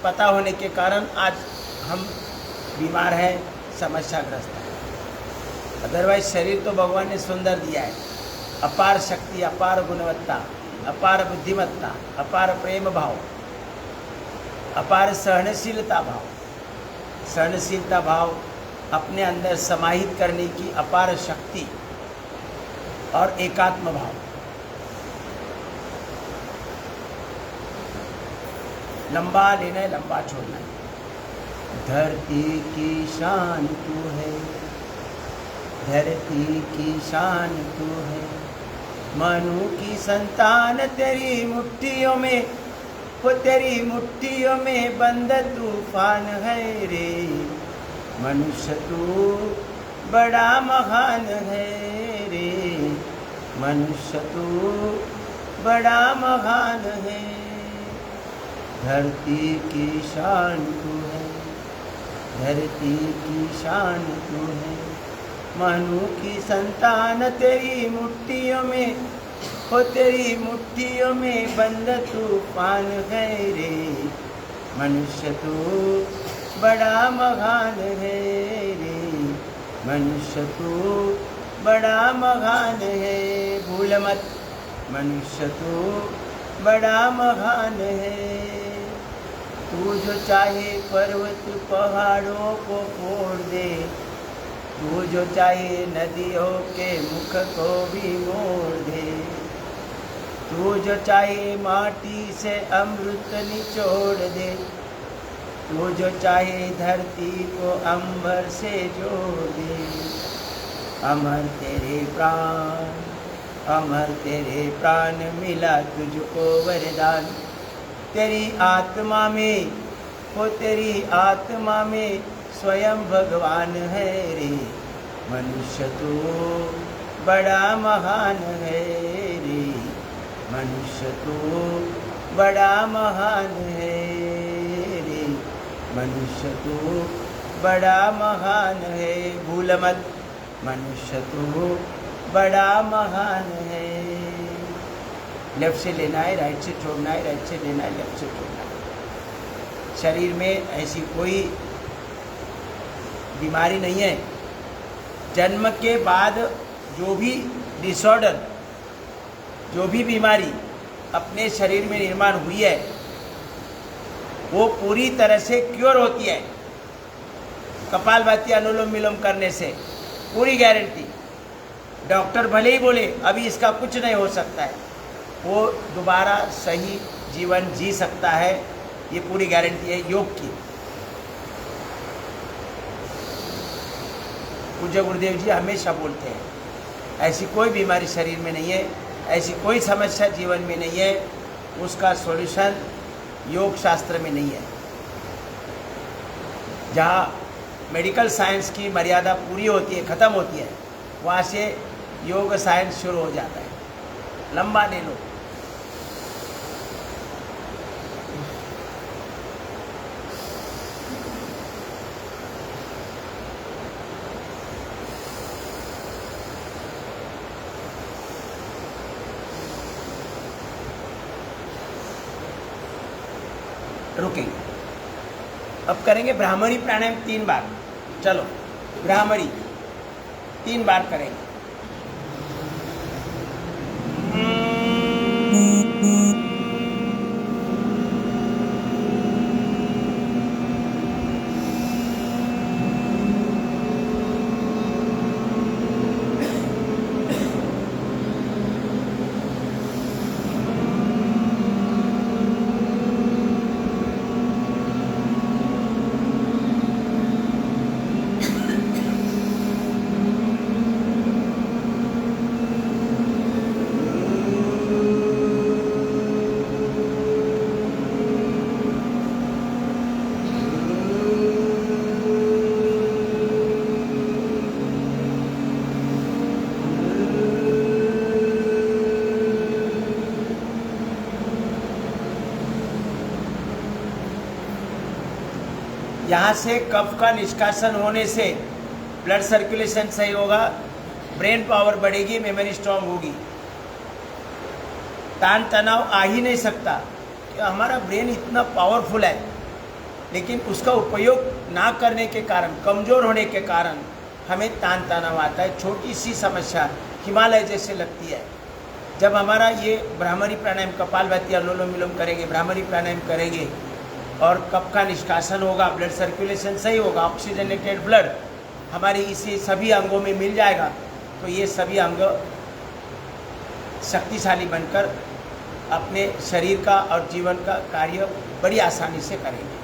पता होने के कारण आज हम बीमार हैं, समस्याग्रस्त हैं। अदरवाइज शरीर तो भगवान ने सुंदर दिया है, अपार शक्ति, अपार गुणवत्ता, अपार बुद्धिमत्ता, अपार प्रेम भाव, अपार सहनशीलता भाव, सहनशीलता भाव अपने अंदर समाहित करने की अपार शक्ति और एकात्म भाव। लंबा लेना है, लंबा छोड़ना है। धरती की शान तू है, धरती की शान तू है, मनु की संतान तेरी मुट्ठियों में, वो तेरी मुट्ठियों में बंद तूफान है रे। मनुष्य तू बड़ा महान है रे, मनुष्य तू बड़ा महान है। धरती की शान तू है, धरती की शान तू है, मनु की संतान तेरी मुट्ठियों में, हो तेरी मुट्ठियों में बंद तूफान है रे। मनुष्य तू बड़ा महान है रे, मनुष्य तू बड़ा महान है। भूल मत, मनुष्य तू बड़ा महान है। तू जो चाहे पर्वत पहाड़ों को फोड़ दे, तू जो चाहे नदियों के मुख को भी मोड़ दे, तू जो चाहे माटी से अमृत निचोड़ दे, तू जो चाहे धरती को अंबर से जोड़ दे। अमर तेरे प्राण, अमर तेरे प्राण, मिला तुझको वरदान। तेरी आत्मा में, हो तेरी आत्मा में स्वयं भगवान है रे। मनुष्य तू बड़ा महान है रे, मनुष्य तू बड़ा महान है रे, मनुष्य तू बड़ा महान है। भूल मत, मनुष्य तू बड़ा महान है। लेफ्ट से लेना है, राइट से छोड़ना है, राइट से लेना है, लेफ्ट से छोड़ना है। शरीर में ऐसी कोई बीमारी नहीं है। जन्म के बाद जो भी डिसऑर्डर, जो भी बीमारी अपने शरीर में निर्माण हुई है, वो पूरी तरह से क्योर होती है कपालभाति अनुलोम विलोम करने से, पूरी गारंटी। डॉक्टर भले ही बोले अभी इसका कुछ नहीं हो सकता है, वो दोबारा सही जीवन जी सकता है, ये पूरी गारंटी है योग की। पूज्य गुरुदेव जी हमेशा बोलते हैं ऐसी कोई बीमारी शरीर में नहीं है, ऐसी कोई समस्या जीवन में नहीं है, उसका सॉल्यूशन योग शास्त्र में नहीं है। जहाँ मेडिकल साइंस की मर्यादा पूरी होती है, ख़त्म होती है, वहाँ से योग साइंस शुरू हो जाता है। लंबा ले लो। रुकेंगे, अब करेंगे ब्राह्मणी प्राणायाम 3 बार। चलो ब्राह्मणी 3 बार करेंगे। यहाँ से कफ का निष्कासन होने से ब्लड सर्कुलेशन सही होगा, ब्रेन पावर बढ़ेगी, मेमोरी स्ट्रांग होगी। तान तनाव आ ही नहीं सकता कि हमारा ब्रेन इतना पावरफुल है, लेकिन उसका उपयोग ना करने के कारण, कमज़ोर होने के कारण हमें तान तनाव आता है। छोटी सी समस्या हिमालय जैसे लगती है। जब हमारा ये भ्रामरी प्राणायाम, कपालभाति, अनुलोम विलोम करेंगे, भ्रामरी प्राणायाम करेंगे और कफ का निष्कासन होगा, ब्लड सर्कुलेशन सही होगा, ऑक्सीजनेटेड ब्लड हमारी इसी सभी अंगों में मिल जाएगा, तो ये सभी अंग शक्तिशाली बनकर अपने शरीर का और जीवन का कार्य बड़ी आसानी से करेंगे।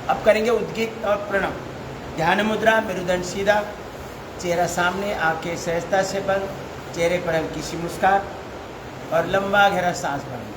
अब करेंगे उद्गीत और प्रणव। ध्यान मुद्रा, मेरुदंड सीधा, चेहरा सामने, आंखें सहजता से बंद, चेहरे पर हल्की सी मुस्कान और लंबा गहरा सांस भरेंगे।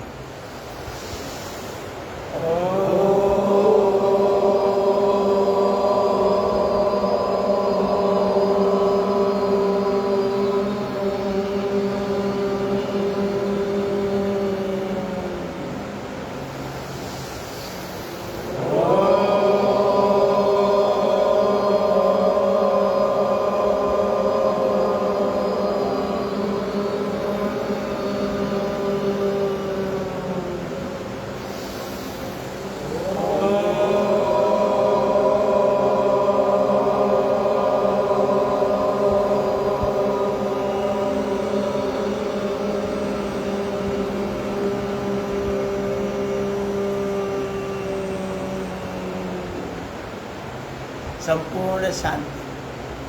संपूर्ण शांति,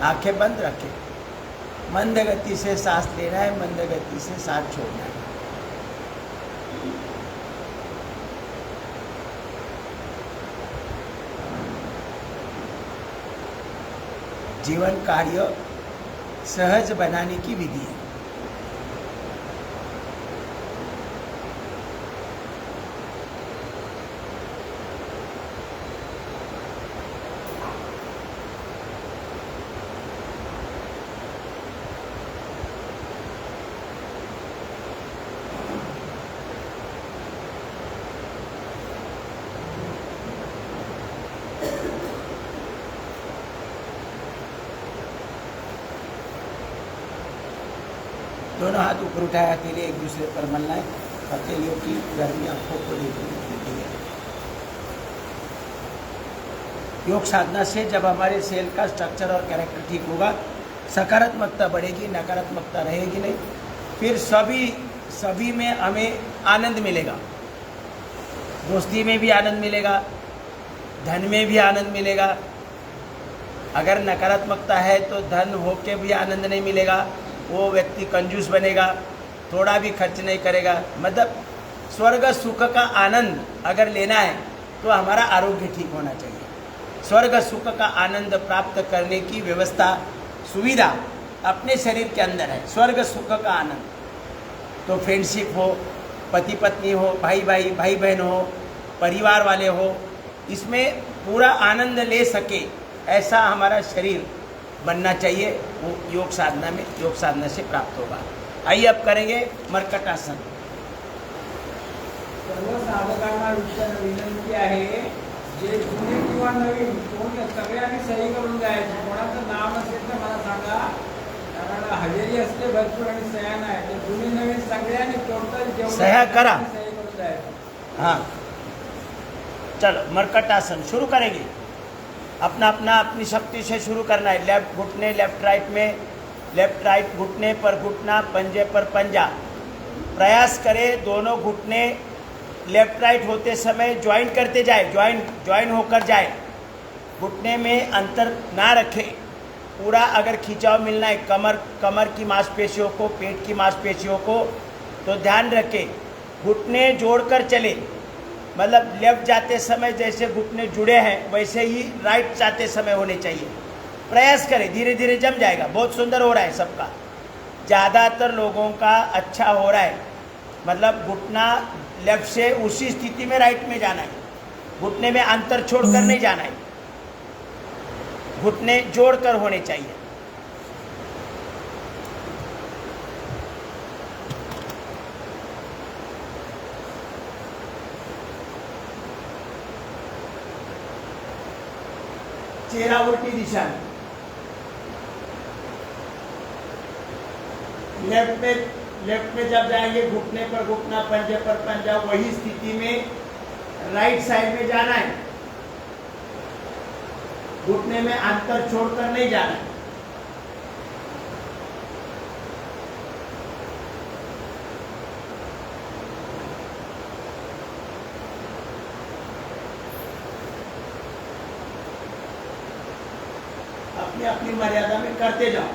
आंखें बंद रखें। मंद गति से सांस लेना है, मंद गति से सांस छोड़ना है। जीवन कार्य सहज बनाने की विधि है। दोनों हाथ ऊपर उठाए, अकेले एक दूसरे पर मलना है। अकेलियों की गर्मी आंखों को देखनी है। योग साधना से जब हमारे सेल का स्ट्रक्चर और कैरेक्टर ठीक होगा, सकारात्मकता बढ़ेगी, नकारात्मकता रहेगी नहीं। फिर सभी में हमें आनंद मिलेगा। दोस्ती में भी आनंद मिलेगा, धन में भी आनंद मिलेगा। अगर नकारात्मकता है तो धन होके भी आनंद नहीं मिलेगा, वो व्यक्ति कंजूस बनेगा, थोड़ा भी खर्च नहीं करेगा। मतलब स्वर्ग सुख का आनंद अगर लेना है तो हमारा आरोग्य ठीक होना चाहिए। स्वर्ग सुख का आनंद प्राप्त करने की व्यवस्था, सुविधा अपने शरीर के अंदर है। स्वर्ग सुख का आनंद तो फ्रेंडशिप हो, पति पत्नी हो, भाई बहन हो, परिवार वाले हो, इसमें पूरा आनंद ले सके ऐसा हमारा शरीर बनना चाहिए। वो योग साधना से प्राप्त होगा। आइए अब करेंगे मर्कटासन। सर्व साधकांना विनंती आहे, जे जुने किंवा नवीन कोण सगळ्यांनी सही करून द्यायची। कोणाचं नाव असेल तर मला सांगा, कारण हजेरी असते भरपूर आणि सह्या नाही। ते जुने नवीन सगळ्यांनी टोटल सह्या करा, सही करून द्यायची। हाँ चलो मर्कटासन शुरू करेंगे। अपनी शक्ति से शुरू करना है। लेफ्ट घुटने लेफ्ट राइट में, लेफ्ट राइट घुटने पर घुटना, पंजे पर पंजा। प्रयास करें दोनों घुटने लेफ्ट राइट होते समय ज्वाइन करते जाए, ज्वाइन होकर जाए। घुटने में अंतर ना रखें। पूरा अगर खिंचाव मिलना है कमर की मांसपेशियों को, पेट की मांसपेशियों को, तो ध्यान रखें घुटने जोड़कर चले। मतलब लेफ्ट जाते समय जैसे घुटने जुड़े हैं वैसे ही राइट जाते समय होने चाहिए। प्रयास करें, धीरे धीरे जम जाएगा। बहुत सुंदर हो रहा है सबका, ज़्यादातर लोगों का अच्छा हो रहा है। मतलब घुटना लेफ्ट से उसी स्थिति में राइट में जाना है, घुटने में अंतर छोड़कर नहीं जाना है, घुटने जोड़कर होने चाहिए। चेहरा उल्टी दिशा में, लेफ्ट में जब जाएंगे घुटने पर घुटना, पंजे पर पंजा, वही स्थिति में राइट साइड में जाना है। घुटने में अंतर छोड़कर नहीं जाना है। अपनी अपनी मर्यादा में करते जाओ।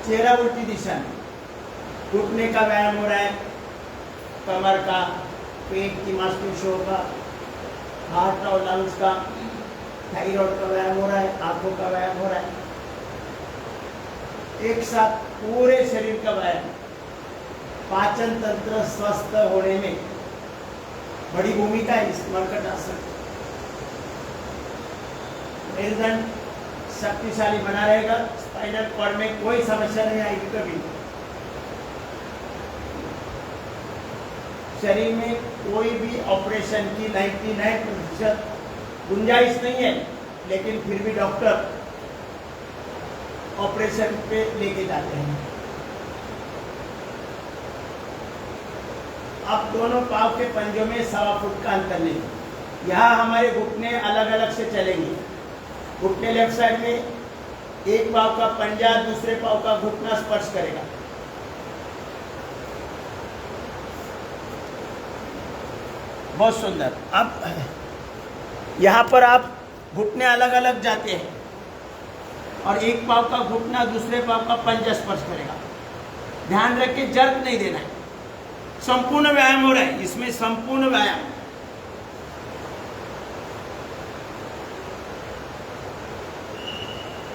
चेहरा उल्टी दिशा में, घुटने का व्यायाम हो रहा है, कमर का, पेट की मांसपेशियों का, हार्ट और लंग्स का, थायराइड का व्यायाम हो रहा है, आंखों का व्यायाम हो रहा है। एक साथ पूरे शरीर का व्यायाम। पाचन तंत्र स्वस्थ होने में बड़ी भूमिका है इस मरकट आसन। मेरुदंड शक्तिशाली बना रहेगा, स्पाइनल कॉर्ड में कोई समस्या नहीं आएगी कभी। शरीर में कोई भी ऑपरेशन की 99% गुंजाइश नहीं है, लेकिन फिर भी डॉक्टर ऑपरेशन पे लेके जाते हैं। अब दोनों पाँव के पंजों में 1.25 फुट का अंतर नहीं। यहाँ हमारे घुटने अलग अलग से चलेंगे। घुटने लेफ्ट साइड में, एक पाँव का पंजा दूसरे पाँव का घुटना स्पर्श करेगा। बहुत सुंदर। अब यहाँ पर आप घुटने अलग अलग जाते हैं और एक पाँव का घुटना दूसरे पाँव का पंजा स्पर्श करेगा। ध्यान रख के जर्क नहीं देना है। संपूर्ण व्यायाम हो रहा है इसमें, संपूर्ण व्यायाम।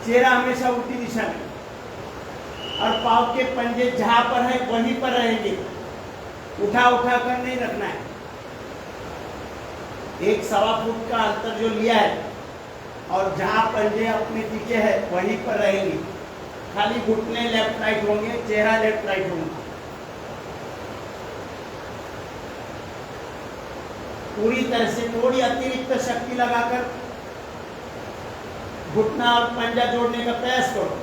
चेहरा हमेशा उल्टी दिशा में और पाँव के पंजे जहां पर है वहीं पर रहेंगे। उठा उठा कर नहीं रखना है। 1.25 फुट का अंतर जो लिया है और जहां पंजे अपने टिके हैं वहीं पर रहेंगे। खाली घुटने लेफ्ट राइट होंगे, चेहरा लेफ्ट राइट होगा। पूरी तरह से थोड़ी अतिरिक्त शक्ति लगाकर घुटना और पंजा जोड़ने का प्रयास करो।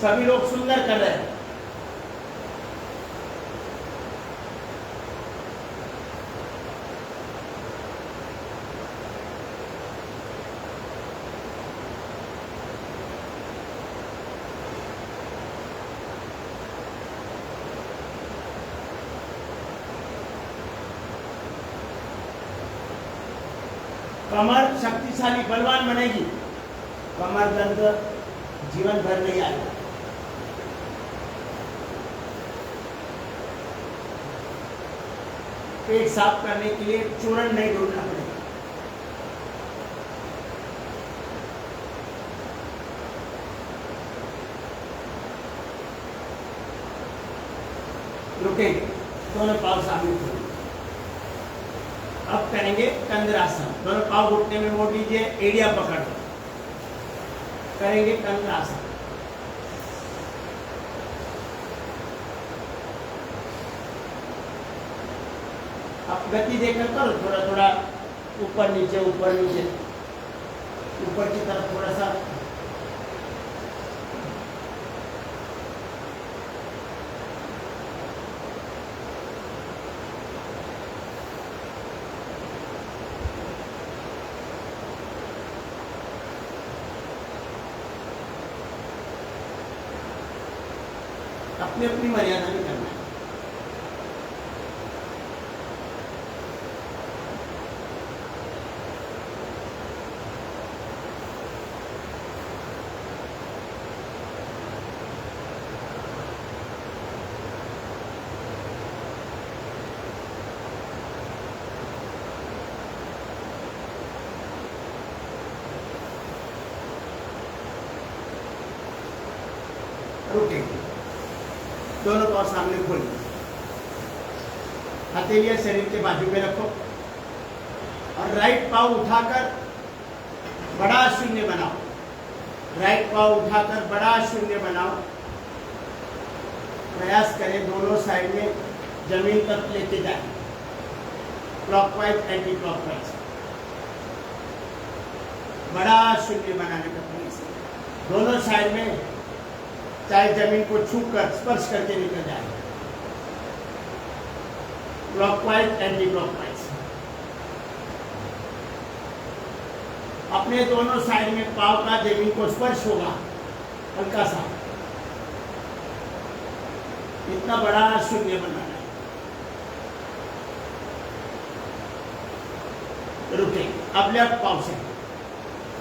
सभी लोग सुंदर कर रहे हैं। कमर शक्तिशाली बलवान बनेगी। कमर दर्द जीवन भर नहीं आएगा। पेट साफ करने के लिए चूर्ण नहीं ढूंढना पड़ेगा। रुकेंगे, दोनों पाँव सामने खोलेंगे। अब करेंगे कंद्रासन। दोनों पाँव घुटने में मोड़ लीजिए, एड़िया पकड़ लो। करेंगे कंद्रासन। अब गति देखकर करो, थोड़ा थोड़ा ऊपर नीचे, ऊपर नीचे, ऊपर की तरफ थोड़ा सा। अपनी अपनी मर्यादा में करना है। रुकेंगे, दोनों पाँव सामने खोलिए। हथेलियां शरीर के बाजू में रखो और राइट पाँव उठाकर बड़ा शून्य बनाओ, राइट पाँव उठाकर बड़ा शून्य बनाओ। प्रयास करें दोनों साइड में जमीन तक लेके जाए, क्लॉकवाइज एंटी क्लॉकवाइज। बड़ा शून्य बनाने का प्रयास करें, दोनों साइड में, चाहे जमीन को छू कर स्पर्श करके निकल जाए, क्लॉकवाइज एंटी क्लॉकवाइज। अपने दोनों साइड में पाँव का जमीन को स्पर्श होगा हल्का सा, इतना बड़ा शून्य बनाना है। रुके, अब लेफ्ट पाँव से,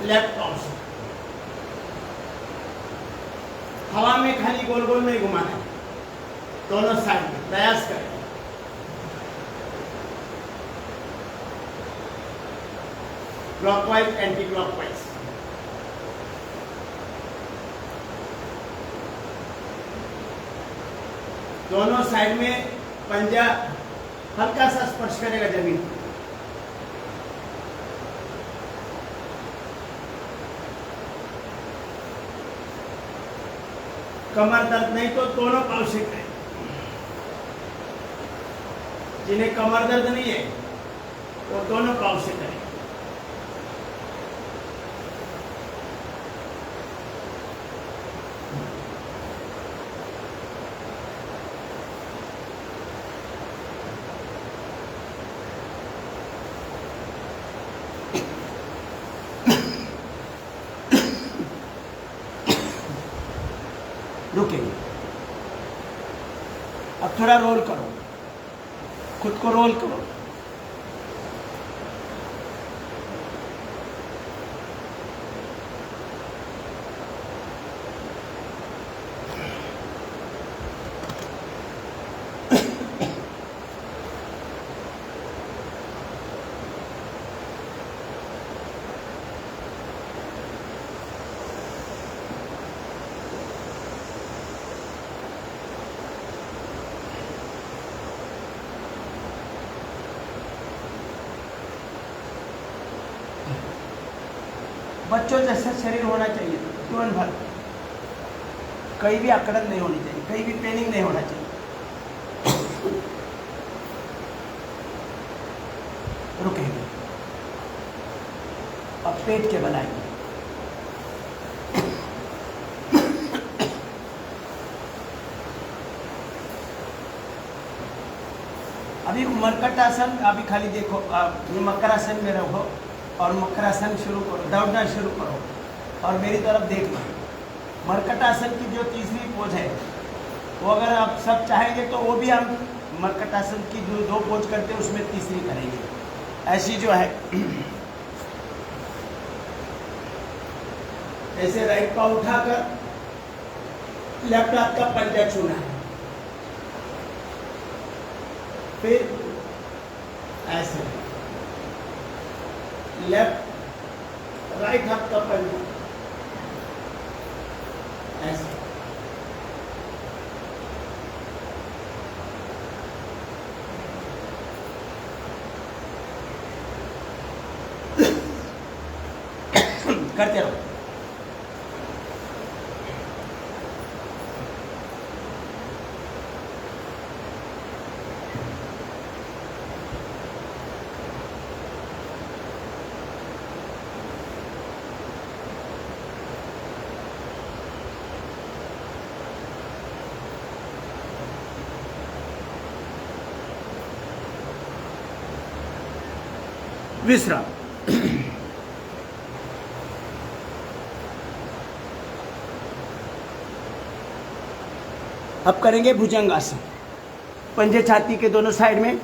लेफ्ट पाँव से हवा में खाली गोल गोल नहीं घुमाना है, दोनों साइड में प्रयास करें। Clockwise anti clockwise. दोनों साइड में पंजा हल्का सा स्पर्श करेगा जमीन। कमर दर्द नहीं तो दोनों पाँव से करें। जिन्हें कमर दर्द नहीं है वो दोनों पाँव से करें। रुकेंगे। अब थोड़ा रोल करो, खुद को रोल करो। बच्चों जैसा शरीर होना चाहिए, तुरंत भर, कहीं भी अकड़न नहीं होनी चाहिए, कहीं भी पेनिंग नहीं होना चाहिए। रुकेंगे। अब पेट के बनाएंगे। अभी मरकटासन, अभी खाली देखो, मकरासन में रहो और मकरासन शुरू करो, दौड़ना शुरू करो और मेरी तरफ देखना। मरकटासन की जो तीसरी पोज है वो अगर आप सब चाहेंगे तो वो भी हम मरकटासन की जो 2 पोज करते हैं उसमें तीसरी करेंगे। ऐसी जो है ऐसे राइट पाँव उठाकर लेफ्ट हाथ का पंजा छूना है, फिर ऐसे लेफ्ट राइट हाथ का पंजा ऐसे, करते रहो। विश्राम। अब करेंगे भुजंगासन। पंजे छाती के दोनों साइड में,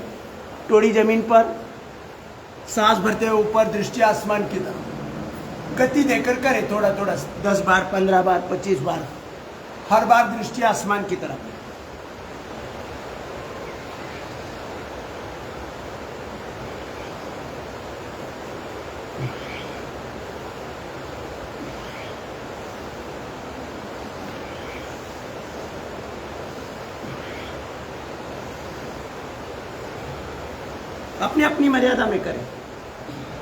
टोड़ी जमीन पर, सांस भरते हुए ऊपर, दृष्टि आसमान की तरफ। गति देकर करें थोड़ा थोड़ा, 10 बार, 15 बार, 25 बार, हर बार दृष्टि आसमान की तरफ। अपनी अपनी मर्यादा में करें,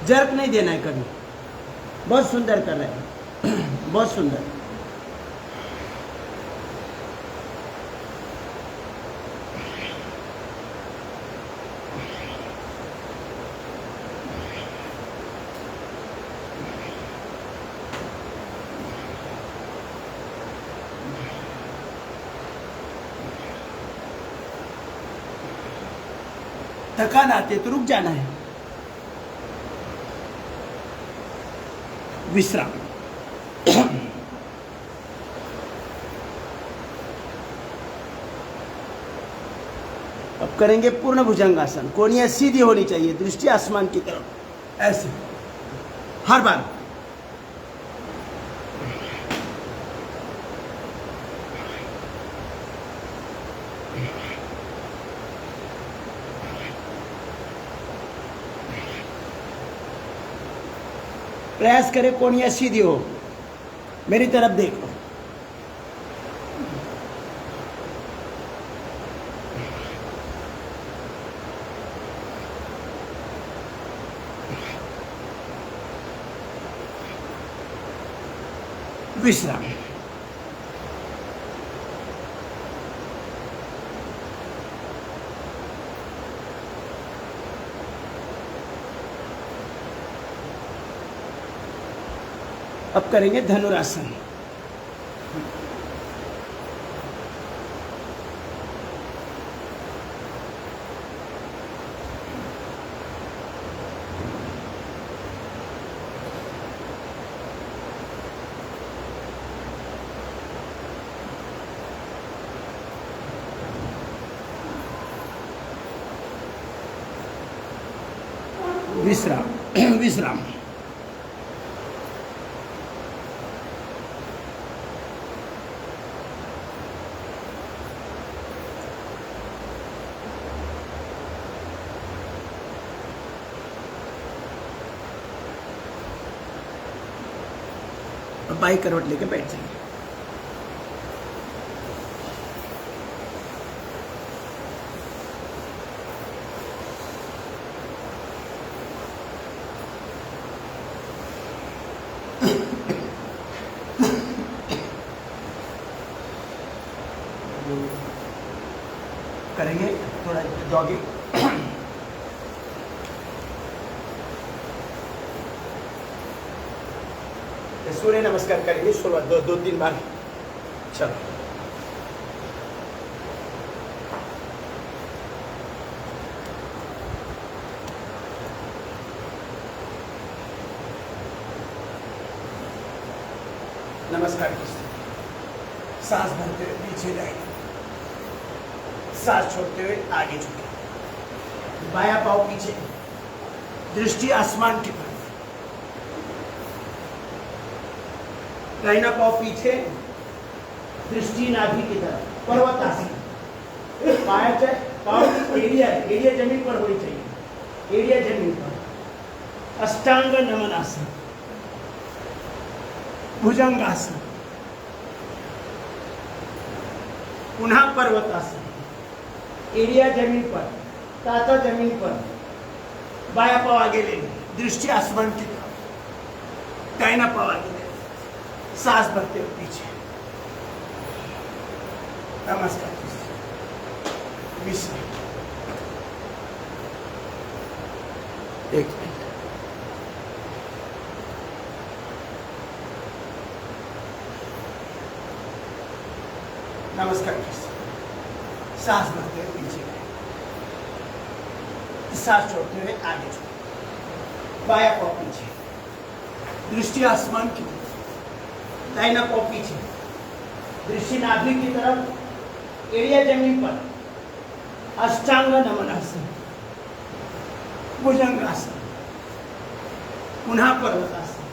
जर्क नहीं देना है कभी। बहुत सुंदर कर रहे हैं, बहुत सुंदर। थकान आते तो रुक जाना है, विश्राम। अब करेंगे पूर्ण भुजंगासन। कोहनियां सीधी होनी चाहिए, दृष्टि आसमान की तरफ, ऐसे हर बार। प्रयास करें कोहनियां सीधी हो, मेरी तरफ देखो। विश्राम। अब करेंगे धनुरासन। विश्राम, विश्राम। अब बाई करवट लेके बैठ जाइए। करेंगे थोड़ा जॉगिंग। सूर्य नमस्कार करेंगे शुरुआत दो तीन बार। चलो, नमस्कार। सांस भरते हुए पीछे जाएंगे, सांस छोड़ते हुए आगे झुके, बायां पाँव पीछे, दृष्टि आसमान की तरफ, दाहिना पाँव पीछे, दृष्टि नाभि की तरफ, पर्वतासन। पाँव की एरिया जमीन पर होनी चाहिए, एरिया जमीन पर। अष्टांग नमनासन, भुजंगासन, पुनः पर्वतासन, एरिया जमीन पर, ताता जमीन पर, बाया पाँव आगे लेंगे, दृष्टि आसमान की तरफ, दाहिना पाँव आगे लेंगे, सांस भरते हुए पीछे। नमस्कार। विश्राम। एक मिनट। नमस्कार। सांस भरते हुए पीछे, सांस छोड़ते हुए आगे चलो, बाया पाँव पीछे, दृष्टि आसमान की तरफ, दाहिना पाँव पीछे, दृष्टि नाभि की तरफ, एरिया जमीन पर। अष्टांग नमनासन, भुजंगासन, पुनः पर्वतासन,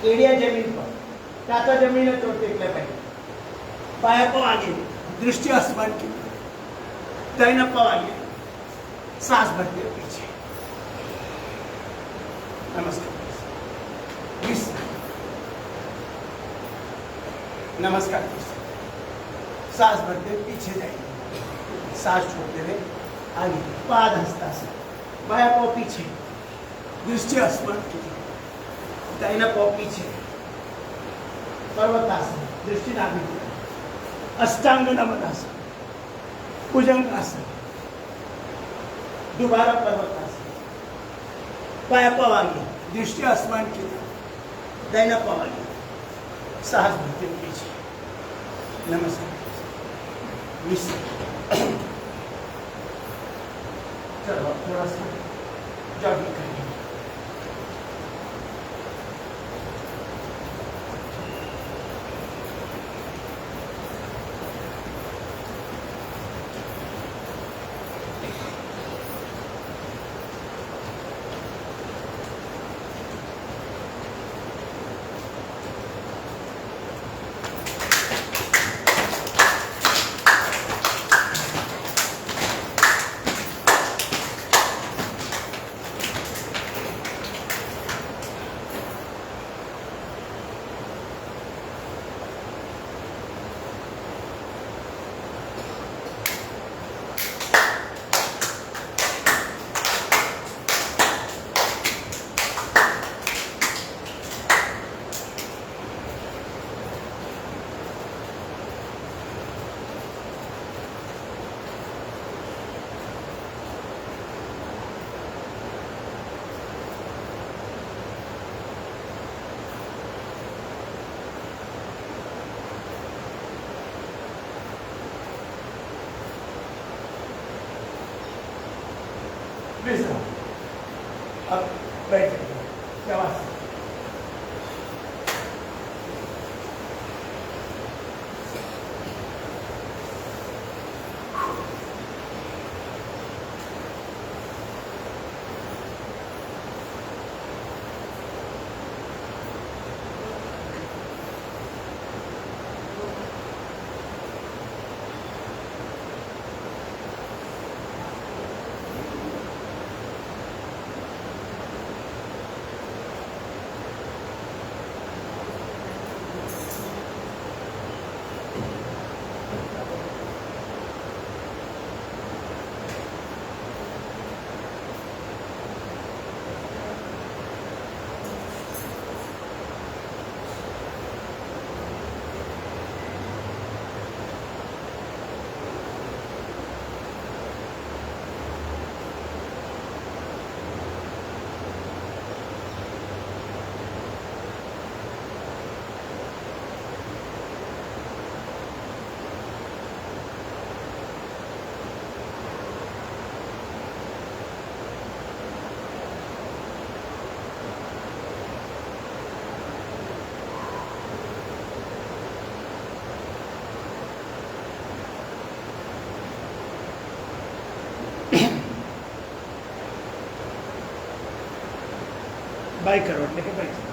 एरिया जमीन पर, ताता जमीन है चोट टेकले पाहिजे, बाया पाँव आगे, दृष्टि आसमान की तरफ, दाहिना पाँव आगे, सांस भरते हुए पीछे। नमस्कार। नमस्कार। सांस भरते हुए पीछे जाएंगे, सांस छोड़ते हुए आगे, पाद हस्तासन, बाया पाँव पीछे, दृष्टि आसमान की तरफ, दाहिना पाव पीछे, पर्वतासन, दृष्टि नाभि की तरफ, अष्टांग नमनासन, भुजंगासन, दोबारा पर्वतासन, बाया पाव आगे, दृष्टि आसमान की तरफ, दाहिना पाव आगे, साहस भरते हुए पीछे। नमस्कार। चलो अब थोड़ा सा जॉगिंग करेंगे। विश्राम। अब बैठ जाइए। शाबाश। बाई करो लेके बैठ।